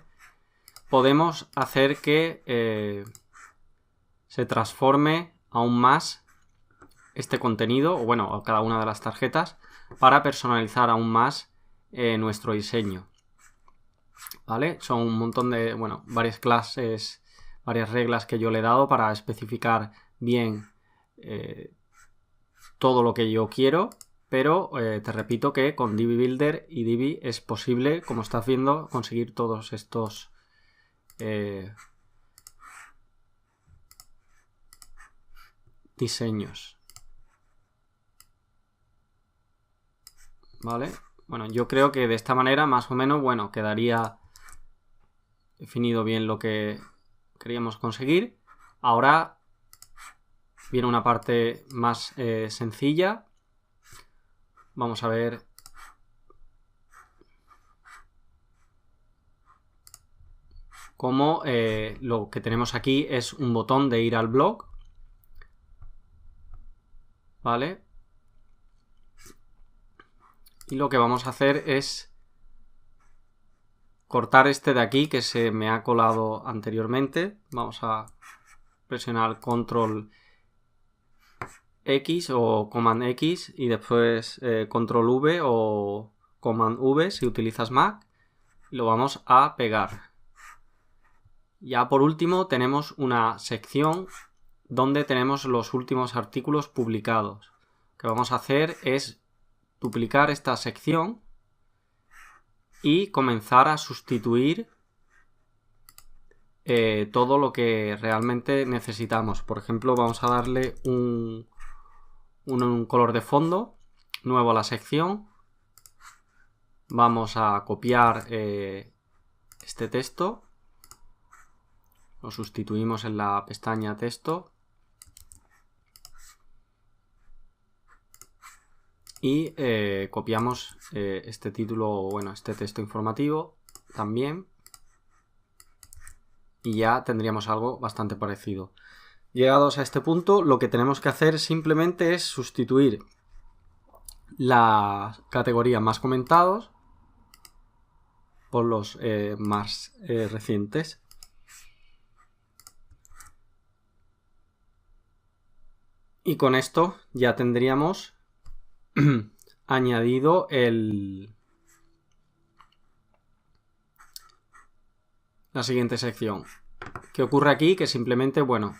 podemos hacer que se transforme aún más este contenido, o bueno, cada una de las tarjetas, para personalizar aún más nuestro diseño. ¿Vale? Son un montón de, bueno, varias clases, varias reglas que yo le he dado para especificar bien todo lo que yo quiero, pero te repito que con Divi Builder y Divi es posible, como estás viendo, conseguir todos estos diseños. ¿Vale? Bueno, yo creo que de esta manera más o menos, bueno, quedaría definido bien lo que queríamos conseguir. Ahora viene una parte más sencilla. Vamos a ver como lo que tenemos aquí es un botón de ir al blog, ¿vale? Y lo que vamos a hacer es cortar este de aquí que se me ha colado anteriormente. Vamos a presionar Control X o Command X y después Control V o Command V si utilizas Mac. Lo vamos a pegar. Ya por último tenemos una sección donde tenemos los últimos artículos publicados. Lo que vamos a hacer es duplicar esta sección y comenzar a sustituir todo lo que realmente necesitamos. Por ejemplo, vamos a darle un color de fondo nuevo a la sección. Vamos a copiar este texto. Lo sustituimos en la pestaña texto. Y copiamos este título, bueno, este texto informativo también. Y ya tendríamos algo bastante parecido. Llegados a este punto, lo que tenemos que hacer simplemente es sustituir la categoría más comentados por los más recientes. Y con esto ya tendríamos añadido la siguiente sección. ¿Qué ocurre aquí? Que simplemente, bueno,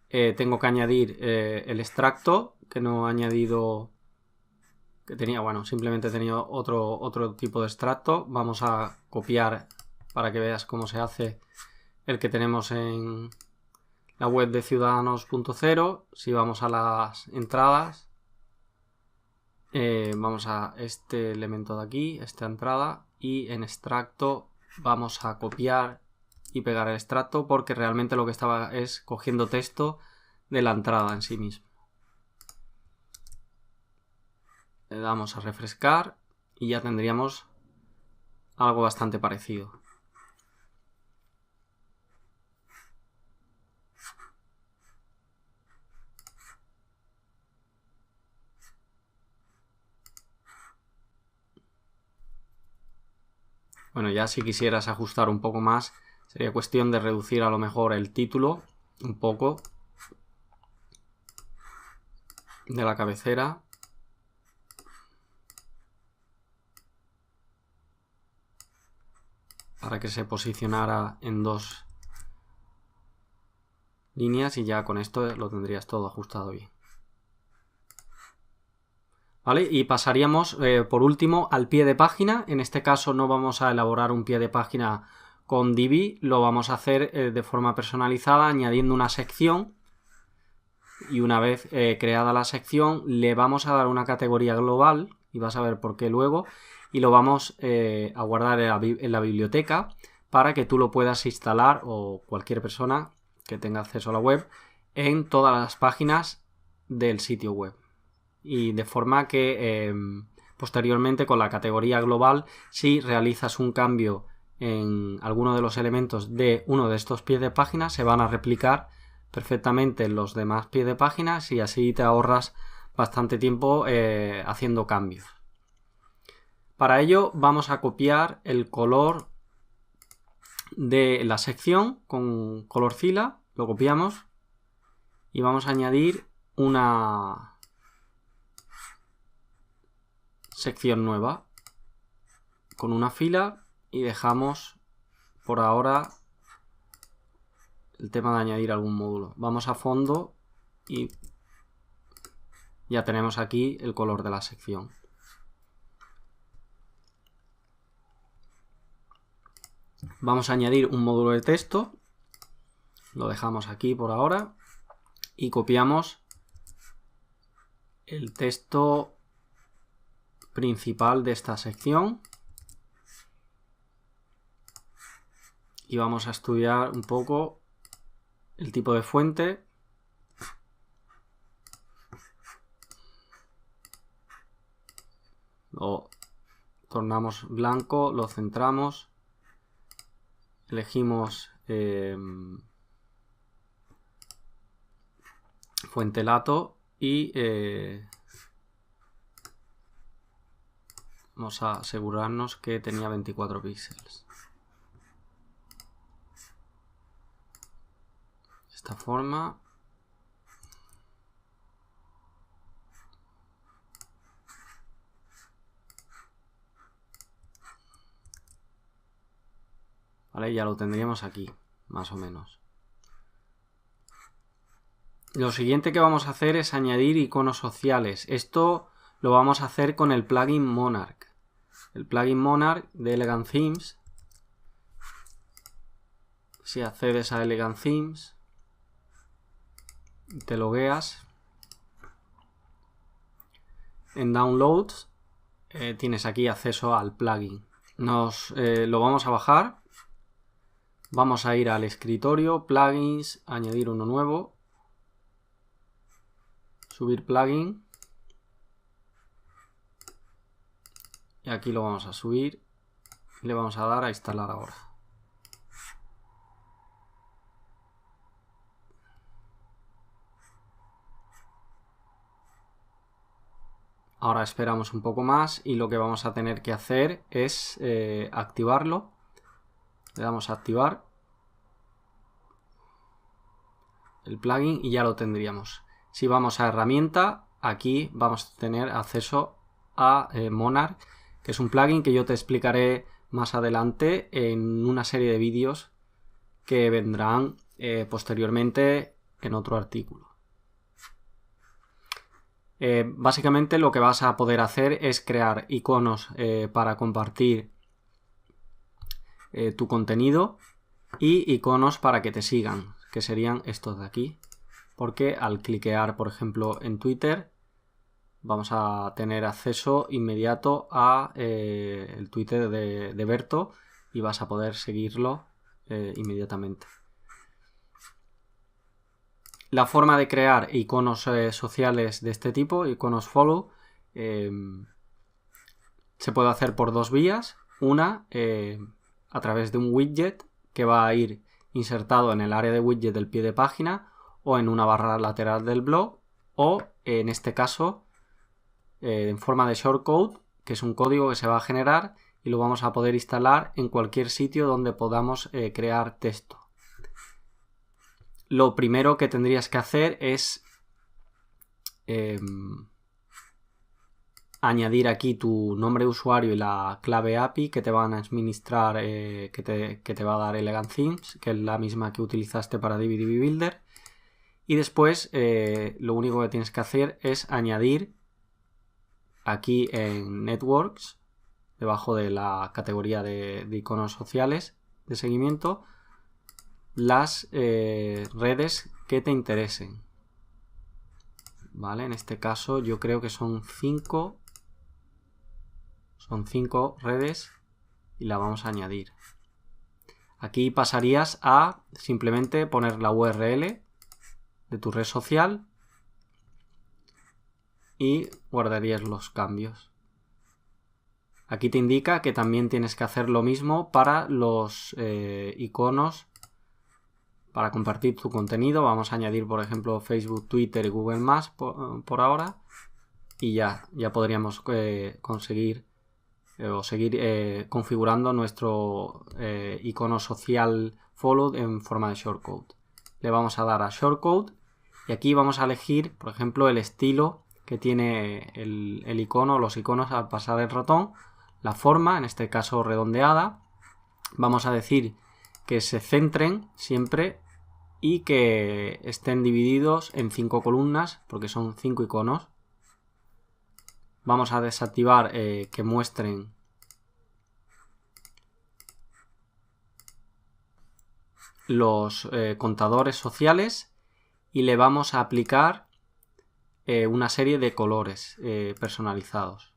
tengo que añadir el extracto que no he añadido, que tenía, bueno, simplemente tenía otro tipo de extracto. Vamos a copiar para que veas cómo se hace el que tenemos en la web de Ciudadanos.0. Si vamos a las entradas, vamos a este elemento de aquí, esta entrada, y en extracto vamos a copiar y pegar el extracto porque realmente lo que estaba es cogiendo texto de la entrada en sí mismo. Le damos a refrescar y ya tendríamos algo bastante parecido. Bueno, ya si quisieras ajustar un poco más, sería cuestión de reducir a lo mejor el título un poco de la cabecera. Para que se posicionara en dos líneas y ya con esto lo tendrías todo ajustado bien. ¿Vale? Y pasaríamos por último al pie de página. En este caso no vamos a elaborar un pie de página con Divi, lo vamos a hacer de forma personalizada añadiendo una sección y una vez creada la sección le vamos a dar una categoría global y vas a ver por qué luego y lo vamos a guardar en la biblioteca para que tú lo puedas instalar o cualquier persona que tenga acceso a la web en todas las páginas del sitio web. Y de forma que posteriormente con la categoría global, si realizas un cambio en alguno de los elementos de uno de estos pies de página, se van a replicar perfectamente en los demás pies de páginas y así te ahorras bastante tiempo haciendo cambios. Para ello vamos a copiar el color de la sección con color fila, lo copiamos y vamos a añadir una sección nueva con una fila y dejamos por ahora el tema de añadir algún módulo. Vamos a fondo y ya tenemos aquí el color de la sección. Vamos a añadir un módulo de texto, lo dejamos aquí por ahora y copiamos el texto principal de esta sección y vamos a estudiar un poco el tipo de fuente. Lo tornamos blanco, lo centramos elegimos fuente lato y vamos a asegurarnos que tenía 24 píxeles. De esta forma. Vale, ya lo tendríamos aquí, más o menos. Lo siguiente que vamos a hacer es añadir iconos sociales. Esto lo vamos a hacer con el plugin Monarch. El plugin Monarch de Elegant Themes. Si accedes a Elegant Themes, te logueas. En Downloads tienes aquí acceso al plugin. Lo vamos a bajar. Vamos a ir al escritorio, plugins, añadir uno nuevo, subir plugin. Y aquí lo vamos a subir y le vamos a dar a instalar ahora. Ahora esperamos un poco más y lo que vamos a tener que hacer es activarlo. Le damos a activar el plugin y ya lo tendríamos. Si vamos a herramienta, aquí vamos a tener acceso a Monarch, que es un plugin que yo te explicaré más adelante en una serie de vídeos que vendrán posteriormente en otro artículo. Básicamente lo que vas a poder hacer es crear iconos para compartir tu contenido y iconos para que te sigan, que serían estos de aquí, porque al cliquear, por ejemplo, en Twitter, vamos a tener acceso inmediato a el Twitter de Berto y vas a poder seguirlo inmediatamente. La forma de crear iconos sociales de este tipo, iconos follow, se puede hacer por dos vías. Una, a través de un widget que va a ir insertado en el área de widget del pie de página o en una barra lateral del blog, o en este caso en forma de shortcode, que es un código que se va a generar y lo vamos a poder instalar en cualquier sitio donde podamos crear texto. Lo primero que tendrías que hacer es añadir aquí tu nombre de usuario y la clave API que te van a administrar, que te va a dar Elegant Themes, que es la misma que utilizaste para DVD Builder. Y después lo único que tienes que hacer es añadir aquí en Networks, debajo de la categoría de iconos sociales de seguimiento, las redes que te interesen. Vale, en este caso yo creo que son 5 redes y la vamos a añadir. Aquí pasarías a simplemente poner la URL de tu red social y guardarías los cambios. Aquí te indica que también tienes que hacer lo mismo para los iconos para compartir tu contenido. Vamos a añadir, por ejemplo, Facebook, Twitter y Google Más por ahora, y ya podríamos conseguir o seguir configurando nuestro icono social follow en forma de shortcode. Le vamos a dar a shortcode y aquí vamos a elegir, por ejemplo, el estilo que tiene el icono, los iconos al pasar el ratón, la forma, en este caso redondeada. Vamos a decir que se centren siempre y que estén divididos en 5 columnas, porque son 5 iconos. Vamos a desactivar que muestren los contadores sociales y le vamos a aplicar una serie de colores personalizados.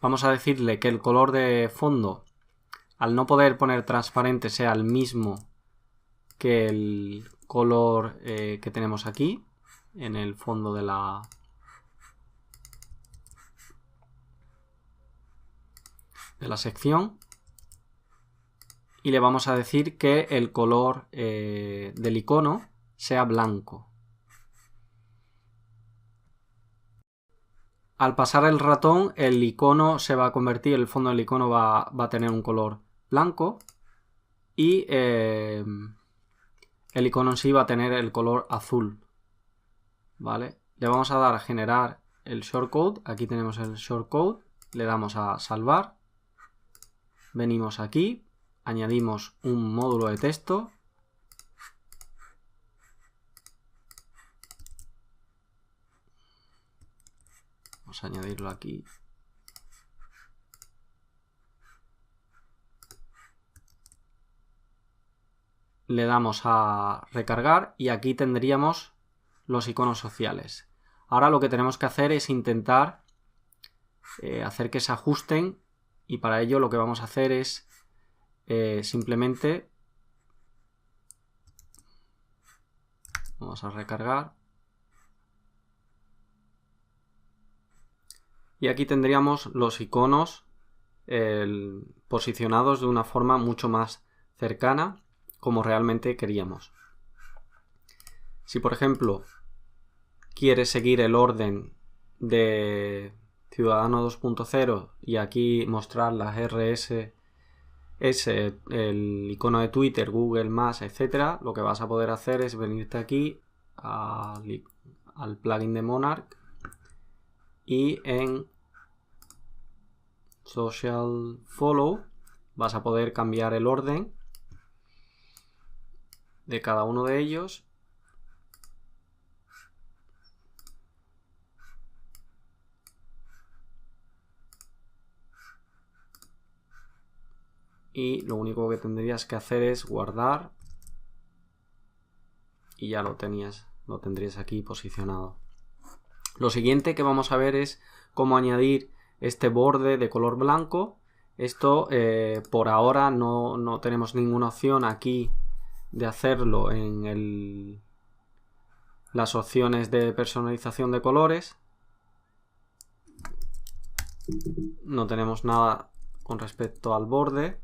Vamos a decirle que el color de fondo, al no poder poner transparente, sea el mismo que el color que tenemos aquí en el fondo de la de la sección y le vamos a decir que el color del icono sea blanco. Al pasar el ratón, el icono se va a convertir, el fondo del icono va a tener un color blanco y el icono en sí va a tener el color azul. ¿Vale? Le vamos a dar a generar el shortcode. Aquí tenemos el shortcode. Le damos a salvar. Venimos aquí. Añadimos un módulo de texto. Vamos a añadirlo aquí. Le damos a recargar y aquí tendríamos los iconos sociales. Ahora lo que tenemos que hacer es intentar hacer que se ajusten y para ello lo que vamos a hacer es simplemente vamos a recargar y aquí tendríamos los iconos posicionados de una forma mucho más cercana como realmente queríamos. Si por ejemplo quieres seguir el orden de Ciudadano 2.0 y aquí mostrar las RSS, el icono de Twitter, Google+, etcétera, lo que vas a poder hacer es venirte aquí al plugin de Monarch y en Social Follow vas a poder cambiar el orden de cada uno de ellos y lo único que tendrías que hacer es guardar y ya lo tendrías aquí posicionado. Lo siguiente que vamos a ver es cómo añadir este borde de color blanco. Esto por ahora no tenemos ninguna opción aquí de hacerlo en las opciones de personalización de colores. No tenemos nada con respecto al borde.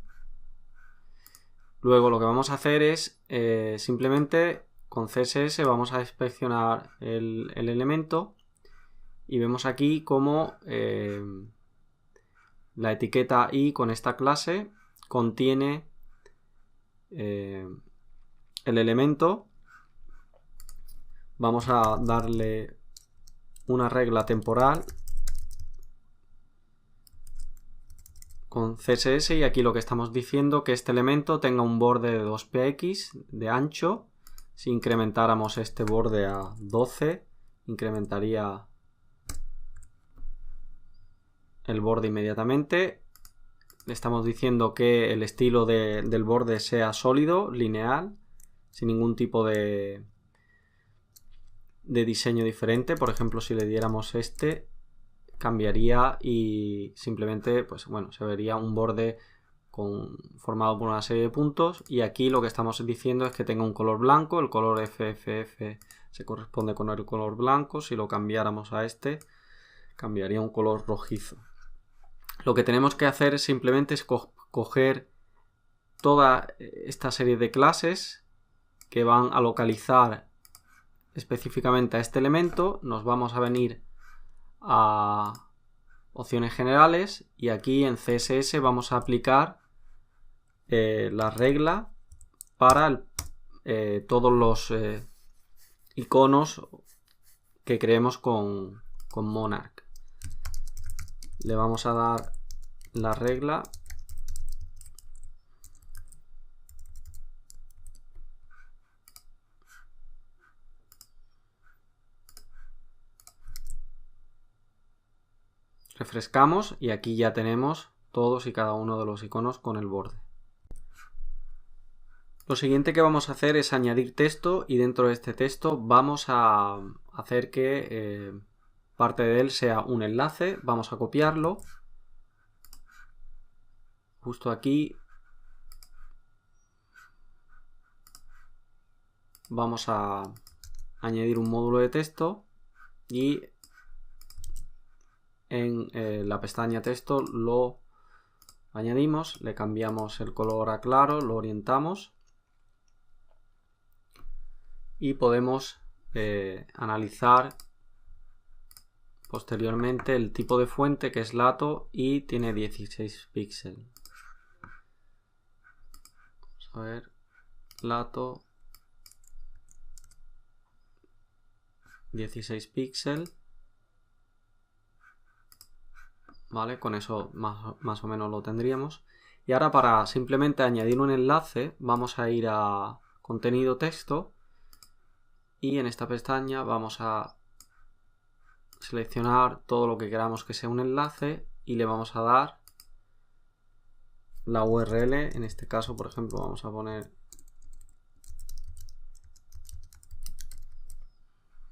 Luego lo que vamos a hacer es simplemente con CSS vamos a inspeccionar el elemento y vemos aquí cómo la etiqueta i con esta clase contiene el elemento. Vamos a darle una regla temporal con CSS y aquí lo que estamos diciendo que este elemento tenga un borde de 2px de ancho. Si incrementáramos este borde a 12, incrementaría el borde inmediatamente. Le estamos diciendo que el estilo del borde sea sólido, lineal, sin ningún tipo de diseño diferente. Por ejemplo, si le diéramos este, cambiaría y simplemente pues bueno, se vería un borde formado por una serie de puntos y aquí lo que estamos diciendo es que tenga un color blanco. El color FFF se corresponde con el color blanco. Si lo cambiáramos a este, cambiaría un color rojizo. Lo que tenemos que hacer es simplemente coger toda esta serie de clases que van a localizar específicamente a este elemento. Nos vamos a venir a opciones generales y aquí en CSS vamos a aplicar la regla para todos los iconos que creemos con Monarch. Le vamos a dar la regla refrescamos y aquí ya tenemos todos y cada uno de los iconos con el borde. Lo siguiente que vamos a hacer es añadir texto y dentro de este texto vamos a hacer que parte de él sea un enlace. Vamos a copiarlo justo aquí. Vamos a añadir un módulo de texto y en la pestaña texto lo añadimos, le cambiamos el color a claro, lo orientamos y podemos analizar posteriormente el tipo de fuente, que es Lato, y tiene 16 píxeles. Vamos a ver, Lato, 16 píxeles. ¿Vale? Con eso más o menos lo tendríamos. Y ahora, para simplemente añadir un enlace, vamos a ir a contenido texto y en esta pestaña vamos a seleccionar todo lo que queramos que sea un enlace y le vamos a dar la URL. En este caso, por ejemplo, vamos a poner,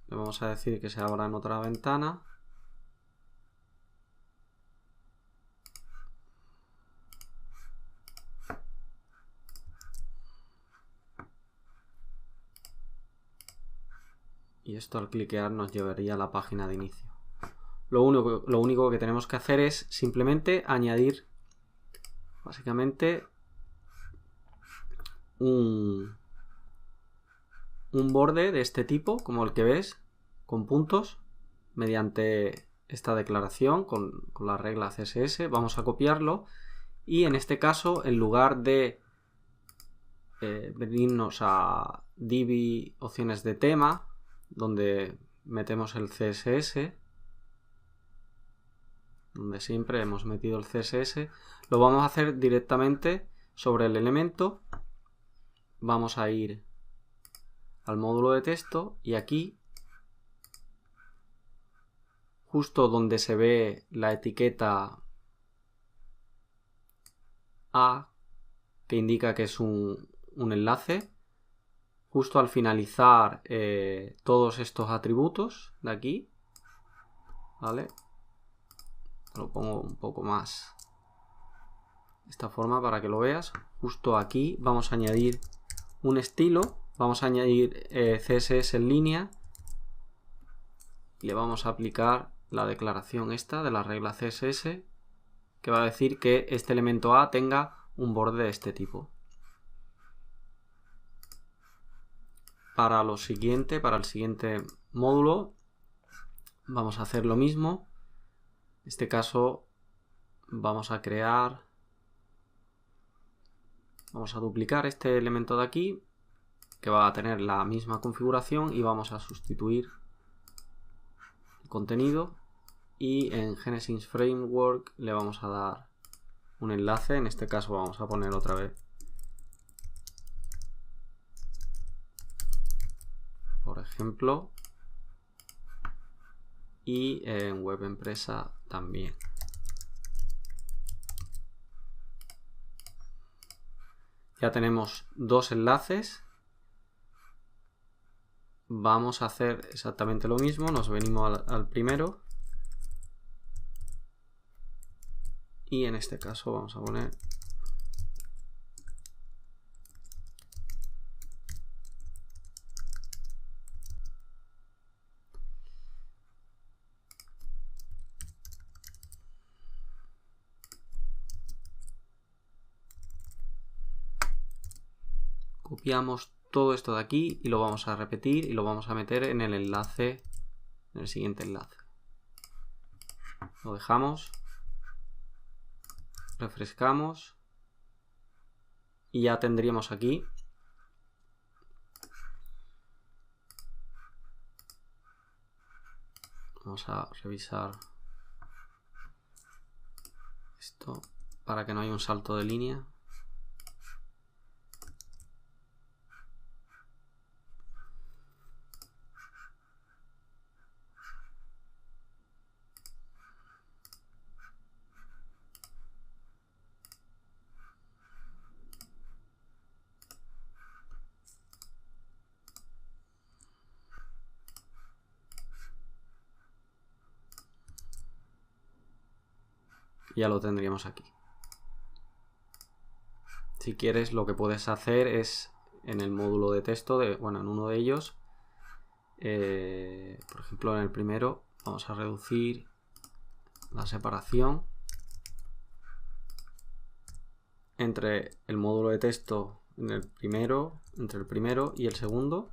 le vamos a decir que se abra en otra ventana. Y esto, al cliquear, nos llevaría a la página de inicio. Lo único que tenemos que hacer es simplemente añadir básicamente un borde de este tipo, como el que ves, con puntos, mediante esta declaración con la regla CSS. Vamos a copiarlo y en este caso, en lugar de venirnos a Divi opciones de tema, donde metemos el CSS, donde siempre hemos metido el CSS, lo vamos a hacer directamente sobre el elemento. Vamos a ir al módulo de texto y aquí, justo donde se ve la etiqueta A, que indica que es un enlace, justo al finalizar todos estos atributos de aquí, ¿vale? Lo pongo un poco más de esta forma para que lo veas. Justo aquí vamos a añadir un estilo, vamos a añadir CSS en línea y le vamos a aplicar la declaración esta de la regla CSS, que va a decir que este elemento A tenga un borde de este tipo. Para el siguiente módulo vamos a hacer lo mismo. En este caso vamos a duplicar este elemento de aquí, que va a tener la misma configuración, y vamos a sustituir el contenido y en Genesis Framework le vamos a dar un enlace. En este caso vamos a poner otra vez, por ejemplo, y en Web Empresa también. Ya tenemos dos enlaces. Vamos a hacer exactamente lo mismo. Nos venimos al primero. Y en este caso vamos a poner copiamos todo esto de aquí y lo vamos a repetir y lo vamos a meter en el enlace, en el siguiente enlace. Lo dejamos, refrescamos y ya tendríamos aquí vamos a revisar esto para que no haya un salto de línea. Ya lo tendríamos aquí. Si quieres, lo que puedes hacer es en el módulo de texto, en uno de ellos, por ejemplo en el primero, vamos a reducir la separación entre el módulo de texto entre el primero y el segundo.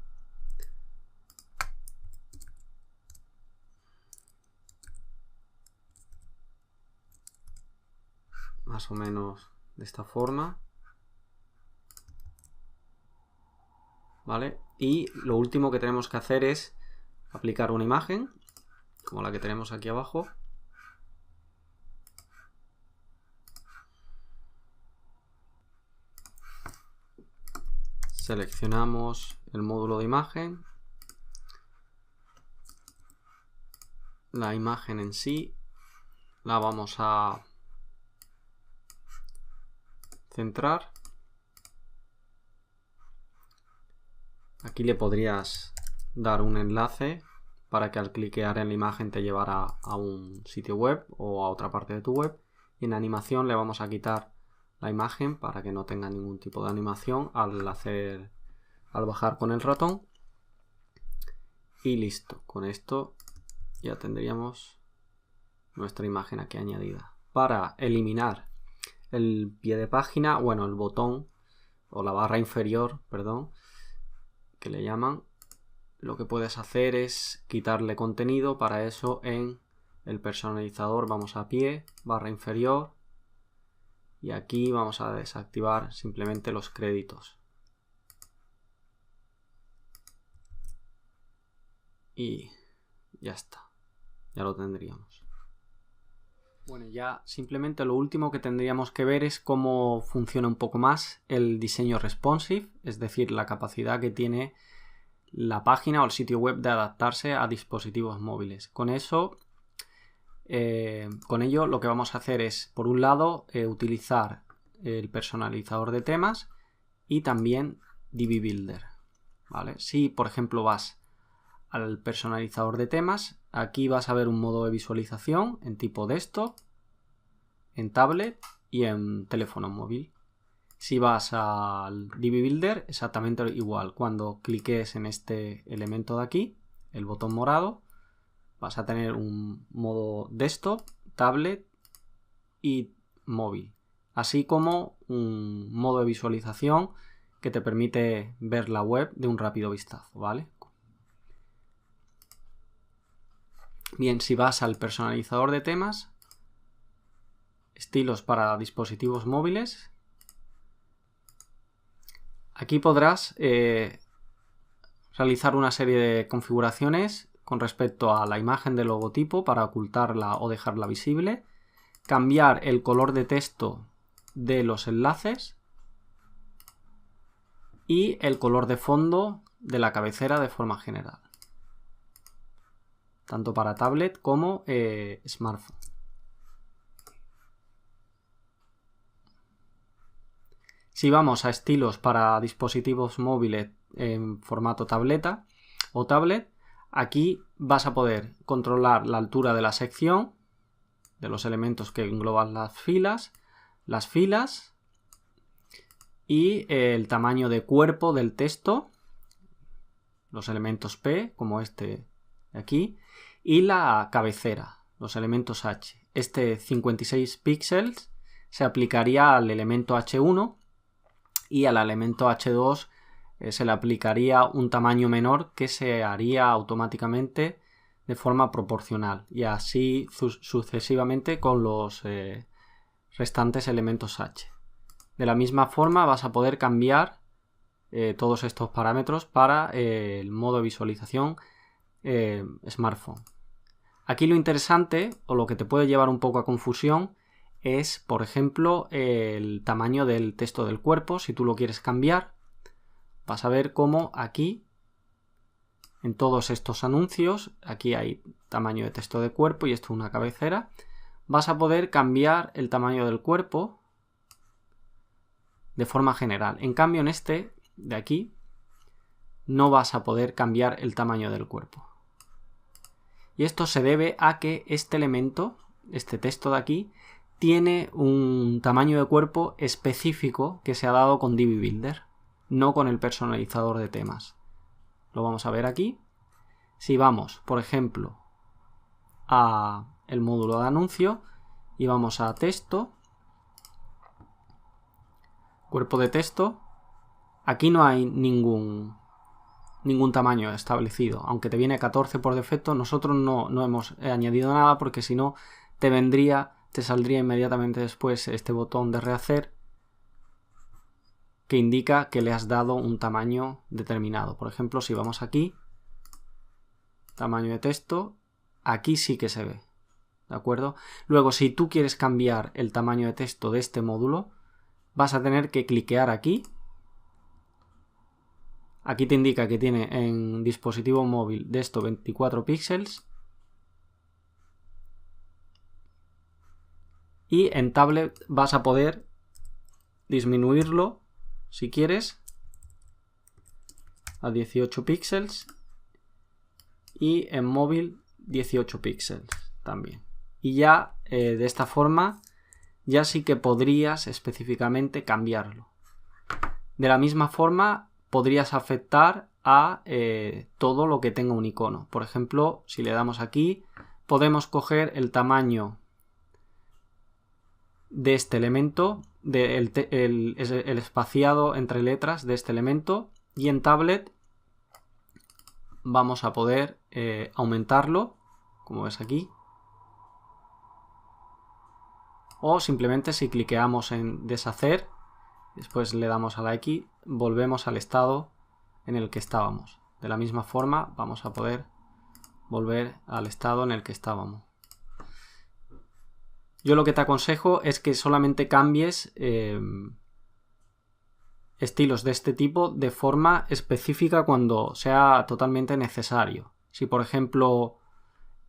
Más o menos de esta forma. ¿Vale? Y lo último que tenemos que hacer es aplicar una imagen, como la que tenemos aquí abajo. Seleccionamos el módulo de imagen, la imagen en sí, la vamos a centrar. Aquí le podrías dar un enlace para que al cliquear en la imagen te llevara a un sitio web o a otra parte de tu web. Y en animación le vamos a quitar la imagen para que no tenga ningún tipo de animación al bajar con el ratón. Y listo, con esto ya tendríamos nuestra imagen aquí añadida. Para eliminar el pie de página, bueno, el botón o la barra inferior, perdón, que le llaman, lo que puedes hacer es quitarle contenido. Para eso en el personalizador vamos a pie, barra inferior, y aquí vamos a desactivar simplemente los créditos. Y ya está, ya lo tendríamos. Bueno, ya simplemente lo último que tendríamos que ver es cómo funciona un poco más el diseño responsive, es decir, la capacidad que tiene la página o el sitio web de adaptarse a dispositivos móviles. Con ello lo que vamos a hacer es, por un lado, utilizar el personalizador de temas y también DB Builder, ¿vale? Si, por ejemplo, vas al personalizador de temas, aquí vas a ver un modo de visualización en tipo desktop, en tablet y en teléfono móvil. Si vas al DB Builder, exactamente igual. Cuando cliques en este elemento de aquí, el botón morado, vas a tener un modo desktop, tablet y móvil, así como un modo de visualización que te permite ver la web de un rápido vistazo, ¿vale? Bien, si vas al personalizador de temas, estilos para dispositivos móviles, aquí podrás realizar una serie de configuraciones con respecto a la imagen del logotipo para ocultarla o dejarla visible, cambiar el color de texto de los enlaces y el color de fondo de la cabecera de forma general, tanto para tablet como smartphone. Si vamos a estilos para dispositivos móviles en formato tableta o tablet, aquí vas a poder controlar la altura de la sección, de los elementos que engloban las filas y el tamaño de cuerpo del texto, los elementos P, como este de aquí, y la cabecera, los elementos H. Este 56 píxeles se aplicaría al elemento H1 y al elemento H2 se le aplicaría un tamaño menor que se haría automáticamente de forma proporcional, y así sucesivamente con los restantes elementos H. De la misma forma vas a poder cambiar todos estos parámetros para el modo de visualización smartphone. Aquí lo interesante, o lo que te puede llevar un poco a confusión, es, por ejemplo, el tamaño del texto del cuerpo. Si tú lo quieres cambiar, vas a ver cómo aquí, en todos estos anuncios, aquí hay tamaño de texto de cuerpo y esto es una cabecera. Vas a poder cambiar el tamaño del cuerpo de forma general. En cambio, en este de aquí, no vas a poder cambiar el tamaño del cuerpo. Y esto se debe a que este elemento, este texto de aquí, tiene un tamaño de cuerpo específico que se ha dado con DB Builder, no con el personalizador de temas. Lo vamos a ver aquí. Si vamos, por ejemplo, a el módulo de anuncio y vamos a texto, cuerpo de texto. Aquí no hay ningún tamaño establecido. Aunque te viene 14 por defecto, nosotros no hemos añadido nada porque si no te saldría inmediatamente después este botón de rehacer que indica que le has dado un tamaño determinado. Por ejemplo, si vamos aquí, tamaño de texto, aquí sí que se ve. ¿De acuerdo? Luego, si tú quieres cambiar el tamaño de texto de este módulo, vas a tener que cliquear aquí. Aquí te indica que tiene en dispositivo móvil de esto 24 píxeles. Y en tablet vas a poder disminuirlo si quieres a 18 píxeles. Y en móvil 18 píxeles también. Y ya de esta forma ya sí que podrías específicamente cambiarlo. De la misma forma podrías afectar a todo lo que tenga un icono. Por ejemplo, si le damos aquí, podemos coger el tamaño de este elemento, el espaciado entre letras de este elemento, y en tablet vamos a poder aumentarlo, como ves aquí. O simplemente si cliqueamos en deshacer, después le damos a la X, volvemos al estado en el que estábamos. De la misma forma vamos a poder volver al estado en el que estábamos. Yo lo que te aconsejo es que solamente cambies estilos de este tipo de forma específica cuando sea totalmente necesario. Si por ejemplo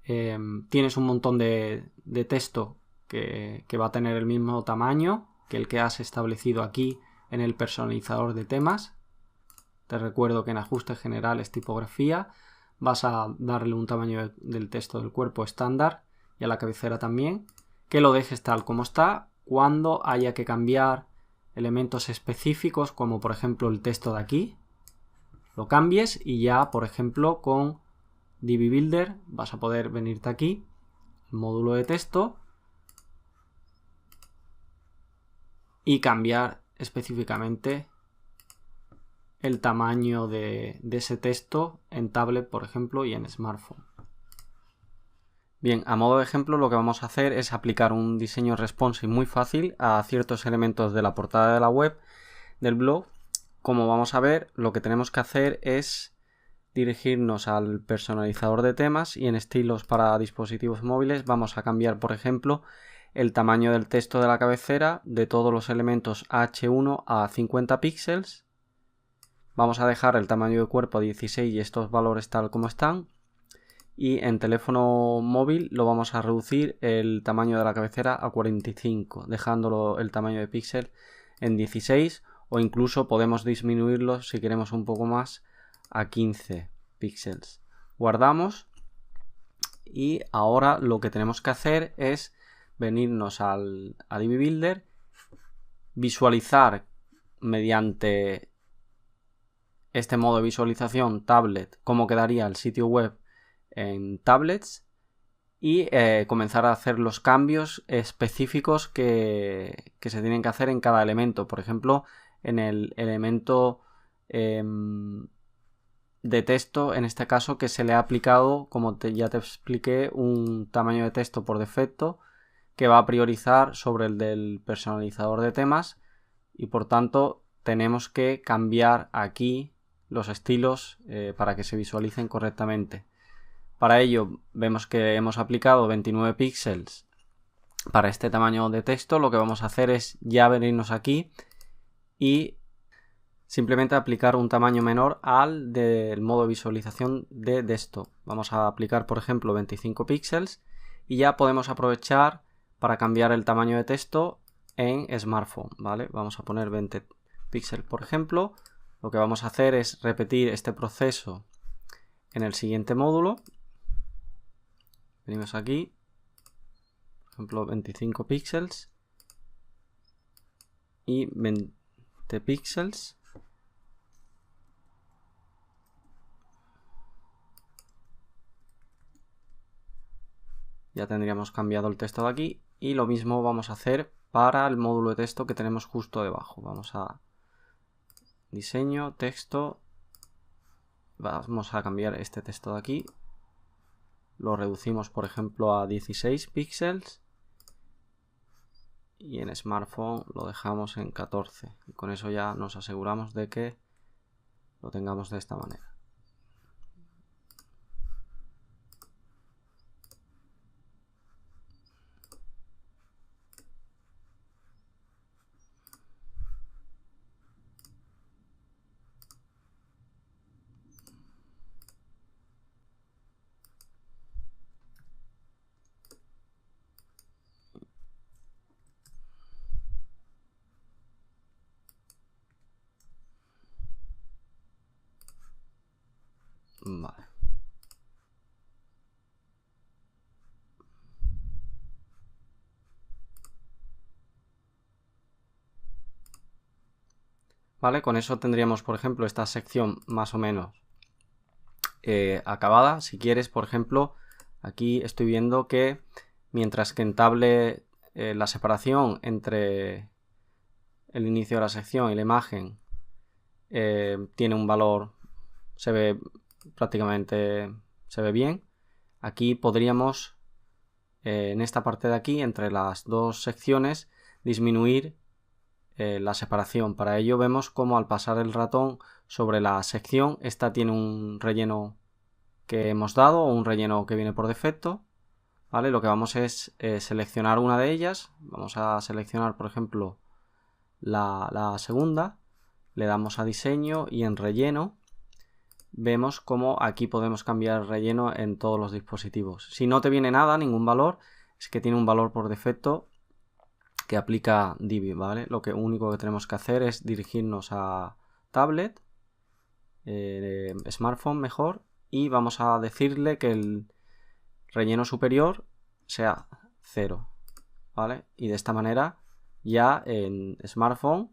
tienes un montón de texto que va a tener el mismo tamaño que el que has establecido aquí en el personalizador de temas. Te recuerdo que en ajustes generales, tipografía, vas a darle un tamaño del texto del cuerpo estándar y a la cabecera también, que lo dejes tal como está. Cuando haya que cambiar elementos específicos, como por ejemplo el texto de aquí, lo cambies y ya, por ejemplo, con Divi Builder vas a poder venirte aquí, el módulo de texto, y cambiar específicamente el tamaño de ese texto en tablet, por ejemplo, y en smartphone. Bien, a modo de ejemplo lo que vamos a hacer es aplicar un diseño responsive muy fácil a ciertos elementos de la portada de la web del blog. Como vamos a ver, lo que tenemos que hacer es dirigirnos al personalizador de temas y en estilos para dispositivos móviles vamos a cambiar, por ejemplo, el tamaño del texto de la cabecera de todos los elementos H1 a 50 píxeles. Vamos a dejar el tamaño de cuerpo a 16 y estos valores tal como están. Y en teléfono móvil lo vamos a reducir el tamaño de la cabecera a 45, dejándolo el tamaño de píxel en 16, o incluso podemos disminuirlo si queremos un poco más a 15 píxeles. Guardamos y ahora lo que tenemos que hacer es venirnos a Divi Builder, visualizar mediante este modo de visualización tablet cómo quedaría el sitio web en tablets y comenzar a hacer los cambios específicos que se tienen que hacer en cada elemento. Por ejemplo, en el elemento de texto, en este caso, que se le ha aplicado, como ya te expliqué, un tamaño de texto por defecto que va a priorizar sobre el del personalizador de temas, y por tanto tenemos que cambiar aquí los estilos para que se visualicen correctamente. Para ello vemos que hemos aplicado 29 píxeles para este tamaño de texto. Lo que vamos a hacer es ya venirnos aquí y simplemente aplicar un tamaño menor al del modo de visualización de desktop. Vamos a aplicar, por ejemplo, 25 píxeles y ya podemos aprovechar para cambiar el tamaño de texto en smartphone, ¿vale? Vamos a poner 20 píxeles, por ejemplo. Lo que vamos a hacer es repetir este proceso en el siguiente módulo. Venimos aquí, por ejemplo, 25 píxeles y 20 píxeles. Ya tendríamos cambiado el texto de aquí y lo mismo vamos a hacer para el módulo de texto que tenemos justo debajo. Vamos a diseño, texto, vamos a cambiar este texto de aquí, lo reducimos por ejemplo a 16 píxeles y en smartphone lo dejamos en 14 y con eso ya nos aseguramos de que lo tengamos de esta manera. Vale. Vale, con eso tendríamos, por ejemplo, esta sección más o menos acabada. Si quieres, por ejemplo, aquí estoy viendo que mientras que en tablet la separación entre el inicio de la sección y la imagen tiene un valor, se ve prácticamente, se ve bien. Aquí podríamos, en esta parte de aquí, entre las dos secciones, disminuir la separación. Para ello vemos como al pasar el ratón sobre la sección, esta tiene un relleno que hemos dado o un relleno que viene por defecto. ¿Vale? Lo que vamos es seleccionar una de ellas. Vamos a seleccionar, por ejemplo, la segunda. Le damos a diseño y en relleno vemos como aquí podemos cambiar el relleno en todos los dispositivos. Si no te viene nada, ningún valor, es que tiene un valor por defecto que aplica Divi, ¿vale? Lo único que tenemos que hacer es dirigirnos a tablet, smartphone mejor, y vamos a decirle que el relleno superior sea 0, ¿vale? Y de esta manera ya en smartphone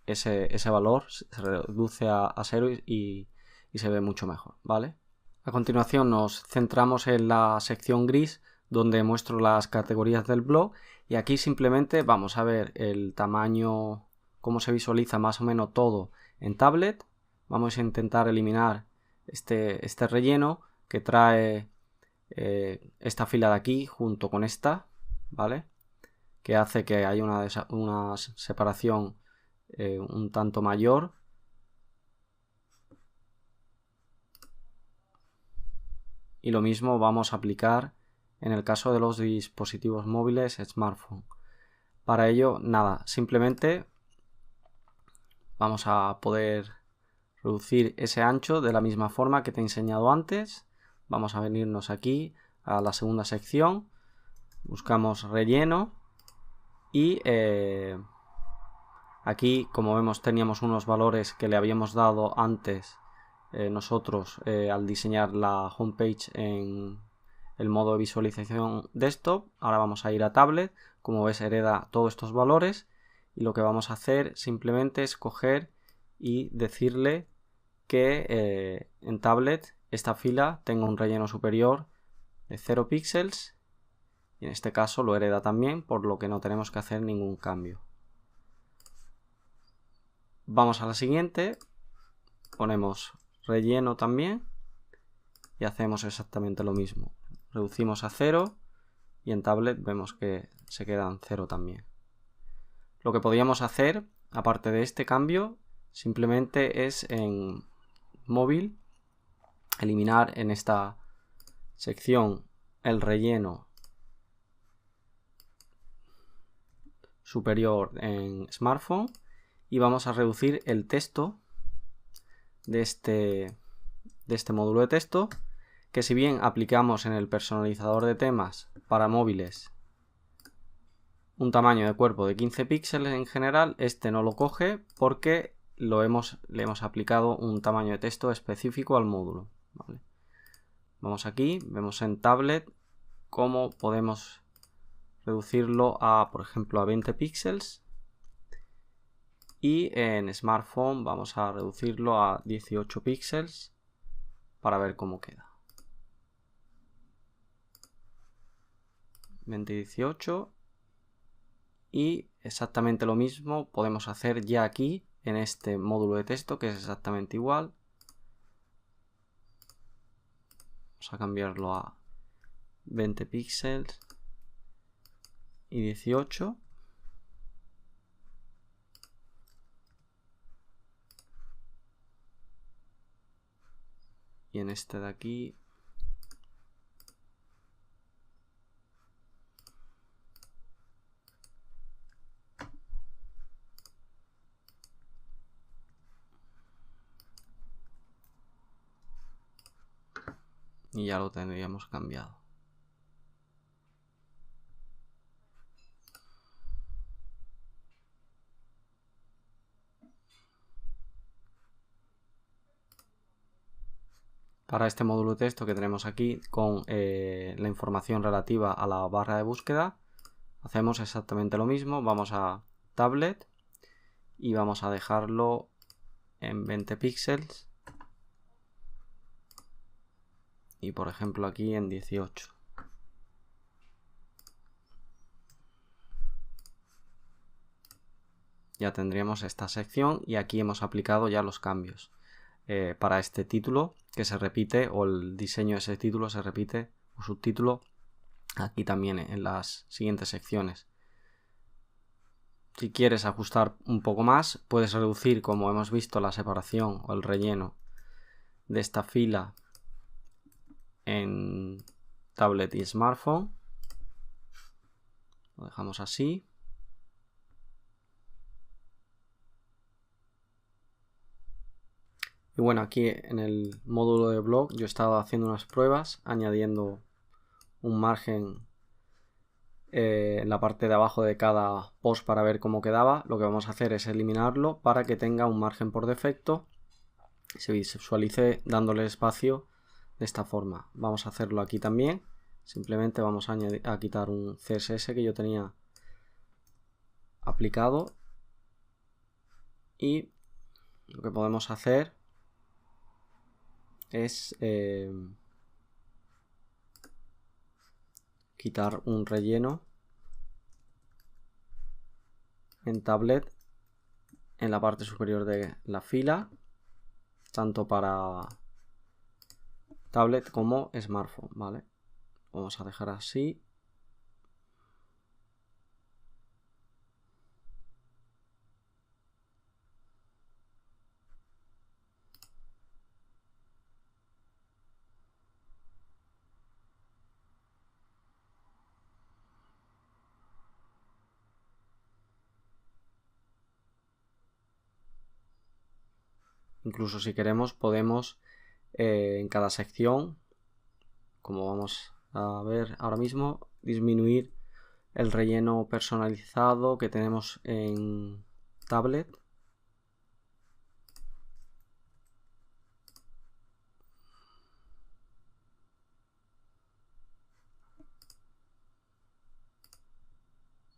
ese valor se reduce a 0 y se ve mucho mejor, ¿vale? A continuación nos centramos en la sección gris donde muestro las categorías del blog y aquí simplemente vamos a ver el tamaño, cómo se visualiza más o menos todo en tablet. Vamos a intentar eliminar este relleno que trae esta fila de aquí junto con esta, ¿vale? Que hace que haya una separación un tanto mayor. Y lo mismo vamos a aplicar en el caso de los dispositivos móviles smartphone. Para ello, nada, simplemente vamos a poder reducir ese ancho de la misma forma que te he enseñado antes. Vamos a venirnos aquí a la segunda sección, buscamos relleno y aquí, como vemos, teníamos unos valores que le habíamos dado antes nosotros al diseñar la homepage en el modo de visualización desktop. Ahora vamos a ir a tablet, como ves hereda todos estos valores y lo que vamos a hacer simplemente es coger y decirle que en tablet esta fila tenga un relleno superior de 0 píxeles y en este caso lo hereda también, por lo que no tenemos que hacer ningún cambio. Vamos a la siguiente, ponemos relleno también y hacemos exactamente lo mismo. Reducimos a 0 y en tablet vemos que se quedan 0 también. Lo que podríamos hacer, aparte de este cambio, simplemente es en móvil eliminar en esta sección el relleno superior en smartphone y vamos a reducir el texto de este módulo de texto, que si bien aplicamos en el personalizador de temas para móviles un tamaño de cuerpo de 15 píxeles en general, este no lo coge porque le hemos aplicado un tamaño de texto específico al módulo, ¿vale? Vamos aquí, vemos en tablet cómo podemos reducirlo a, por ejemplo, a 20 píxeles y en smartphone vamos a reducirlo a 18 píxeles para ver cómo queda. 20 y 18 y exactamente lo mismo podemos hacer ya aquí en este módulo de texto, que es exactamente igual. Vamos a cambiarlo a 20 píxeles y 18. Y en este de aquí y ya lo tendríamos cambiado. Para este módulo de texto que tenemos aquí con la información relativa a la barra de búsqueda, hacemos exactamente lo mismo. Vamos a tablet y vamos a dejarlo en 20 píxeles y por ejemplo aquí en 18. Ya tendríamos esta sección y aquí hemos aplicado ya los cambios para este título que se repite, o el diseño de ese título se repite, o subtítulo, aquí también en las siguientes secciones. Si quieres ajustar un poco más, puedes reducir, como hemos visto, la separación o el relleno de esta fila en tablet y smartphone. Lo dejamos así. Y bueno, aquí en el módulo de blog yo he estado haciendo unas pruebas, añadiendo un margen en la parte de abajo de cada post para ver cómo quedaba. Lo que vamos a hacer es eliminarlo para que tenga un margen por defecto y se visualice dándole espacio de esta forma. Vamos a hacerlo aquí también. Simplemente vamos a quitar un CSS que yo tenía aplicado y lo que podemos hacer es quitar un relleno en tablet en la parte superior de la fila, tanto para tablet como smartphone, ¿vale? Vamos a dejar así. Incluso si queremos podemos en cada sección, como vamos a ver ahora mismo, disminuir el relleno personalizado que tenemos en tablet.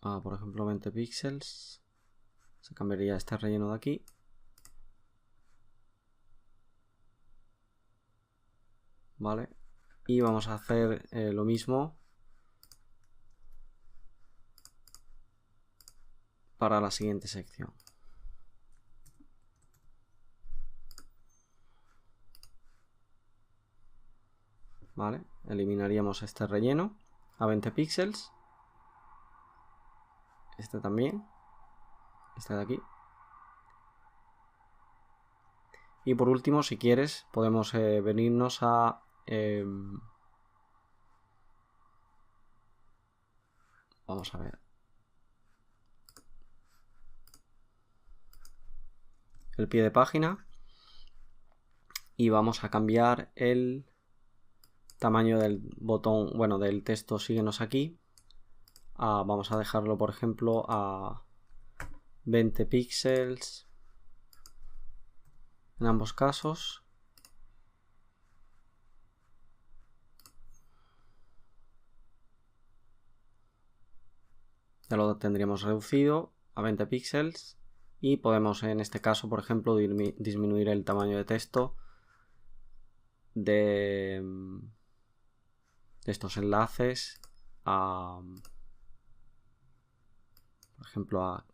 Por ejemplo 20 píxeles. Se cambiaría este relleno de aquí. Vale. Y vamos a hacer lo mismo para la siguiente sección. Vale, eliminaríamos este relleno a 20 píxeles. Este también. Este de aquí. Y por último, si quieres, podemos venirnos a... vamos a ver. El pie de página. Y vamos a cambiar el tamaño del botón, bueno, del texto síguenos aquí. Vamos a dejarlo, por ejemplo, a 20 píxeles en ambos casos. Ya lo tendríamos reducido a 20 píxeles y podemos en este caso, por ejemplo, disminuir el tamaño de texto de estos enlaces a, por ejemplo a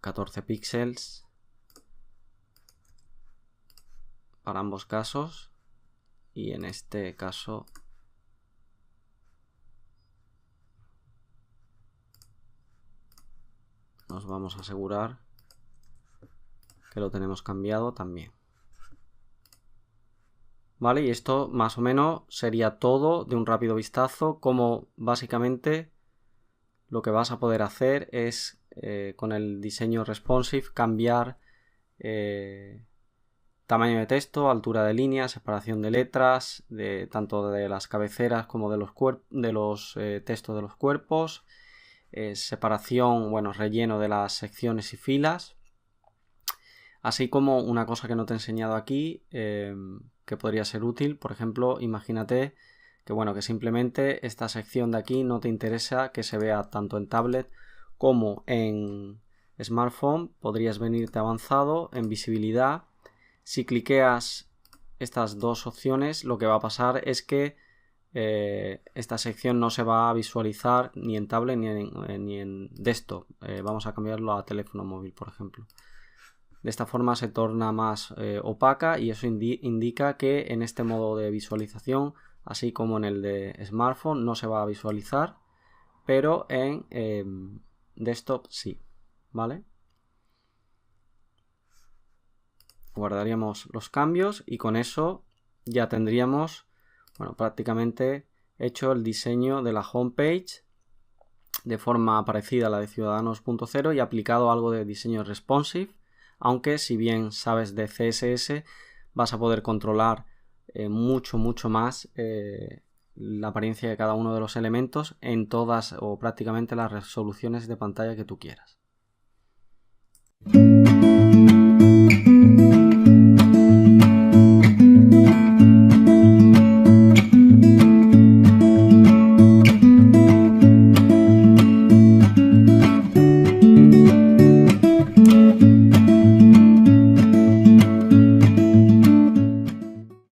14 píxeles para ambos casos, y en este caso nos vamos a asegurar que lo tenemos cambiado también. Vale, y esto más o menos sería todo de un rápido vistazo, como básicamente lo que vas a poder hacer es con el diseño responsive cambiar tamaño de texto, altura de líneas, separación de letras, tanto de las cabeceras como de los textos de los cuerpos, separación, bueno, relleno de las secciones y filas, así como una cosa que no te he enseñado aquí, que podría ser útil. Por ejemplo, imagínate que, bueno, que simplemente esta sección de aquí no te interesa que se vea tanto en tablet como en smartphone. Podrías venirte avanzado en visibilidad. Si cliqueas estas dos opciones, lo que va a pasar es que esta sección no se va a visualizar ni en tablet ni en desktop. Vamos a cambiarlo a teléfono móvil, por ejemplo. De esta forma se torna más opaca, y eso indica que en este modo de visualización, así como en el de smartphone, no se va a visualizar, pero en desktop sí, ¿vale? Guardaríamos los cambios y con eso ya tendríamos, bueno, prácticamente hecho el diseño de la homepage de forma parecida a la de Ciudadanos.0 y aplicado algo de diseño responsive. Aunque si bien sabes de CSS, vas a poder controlar mucho más la apariencia de cada uno de los elementos en todas o prácticamente las resoluciones de pantalla que tú quieras.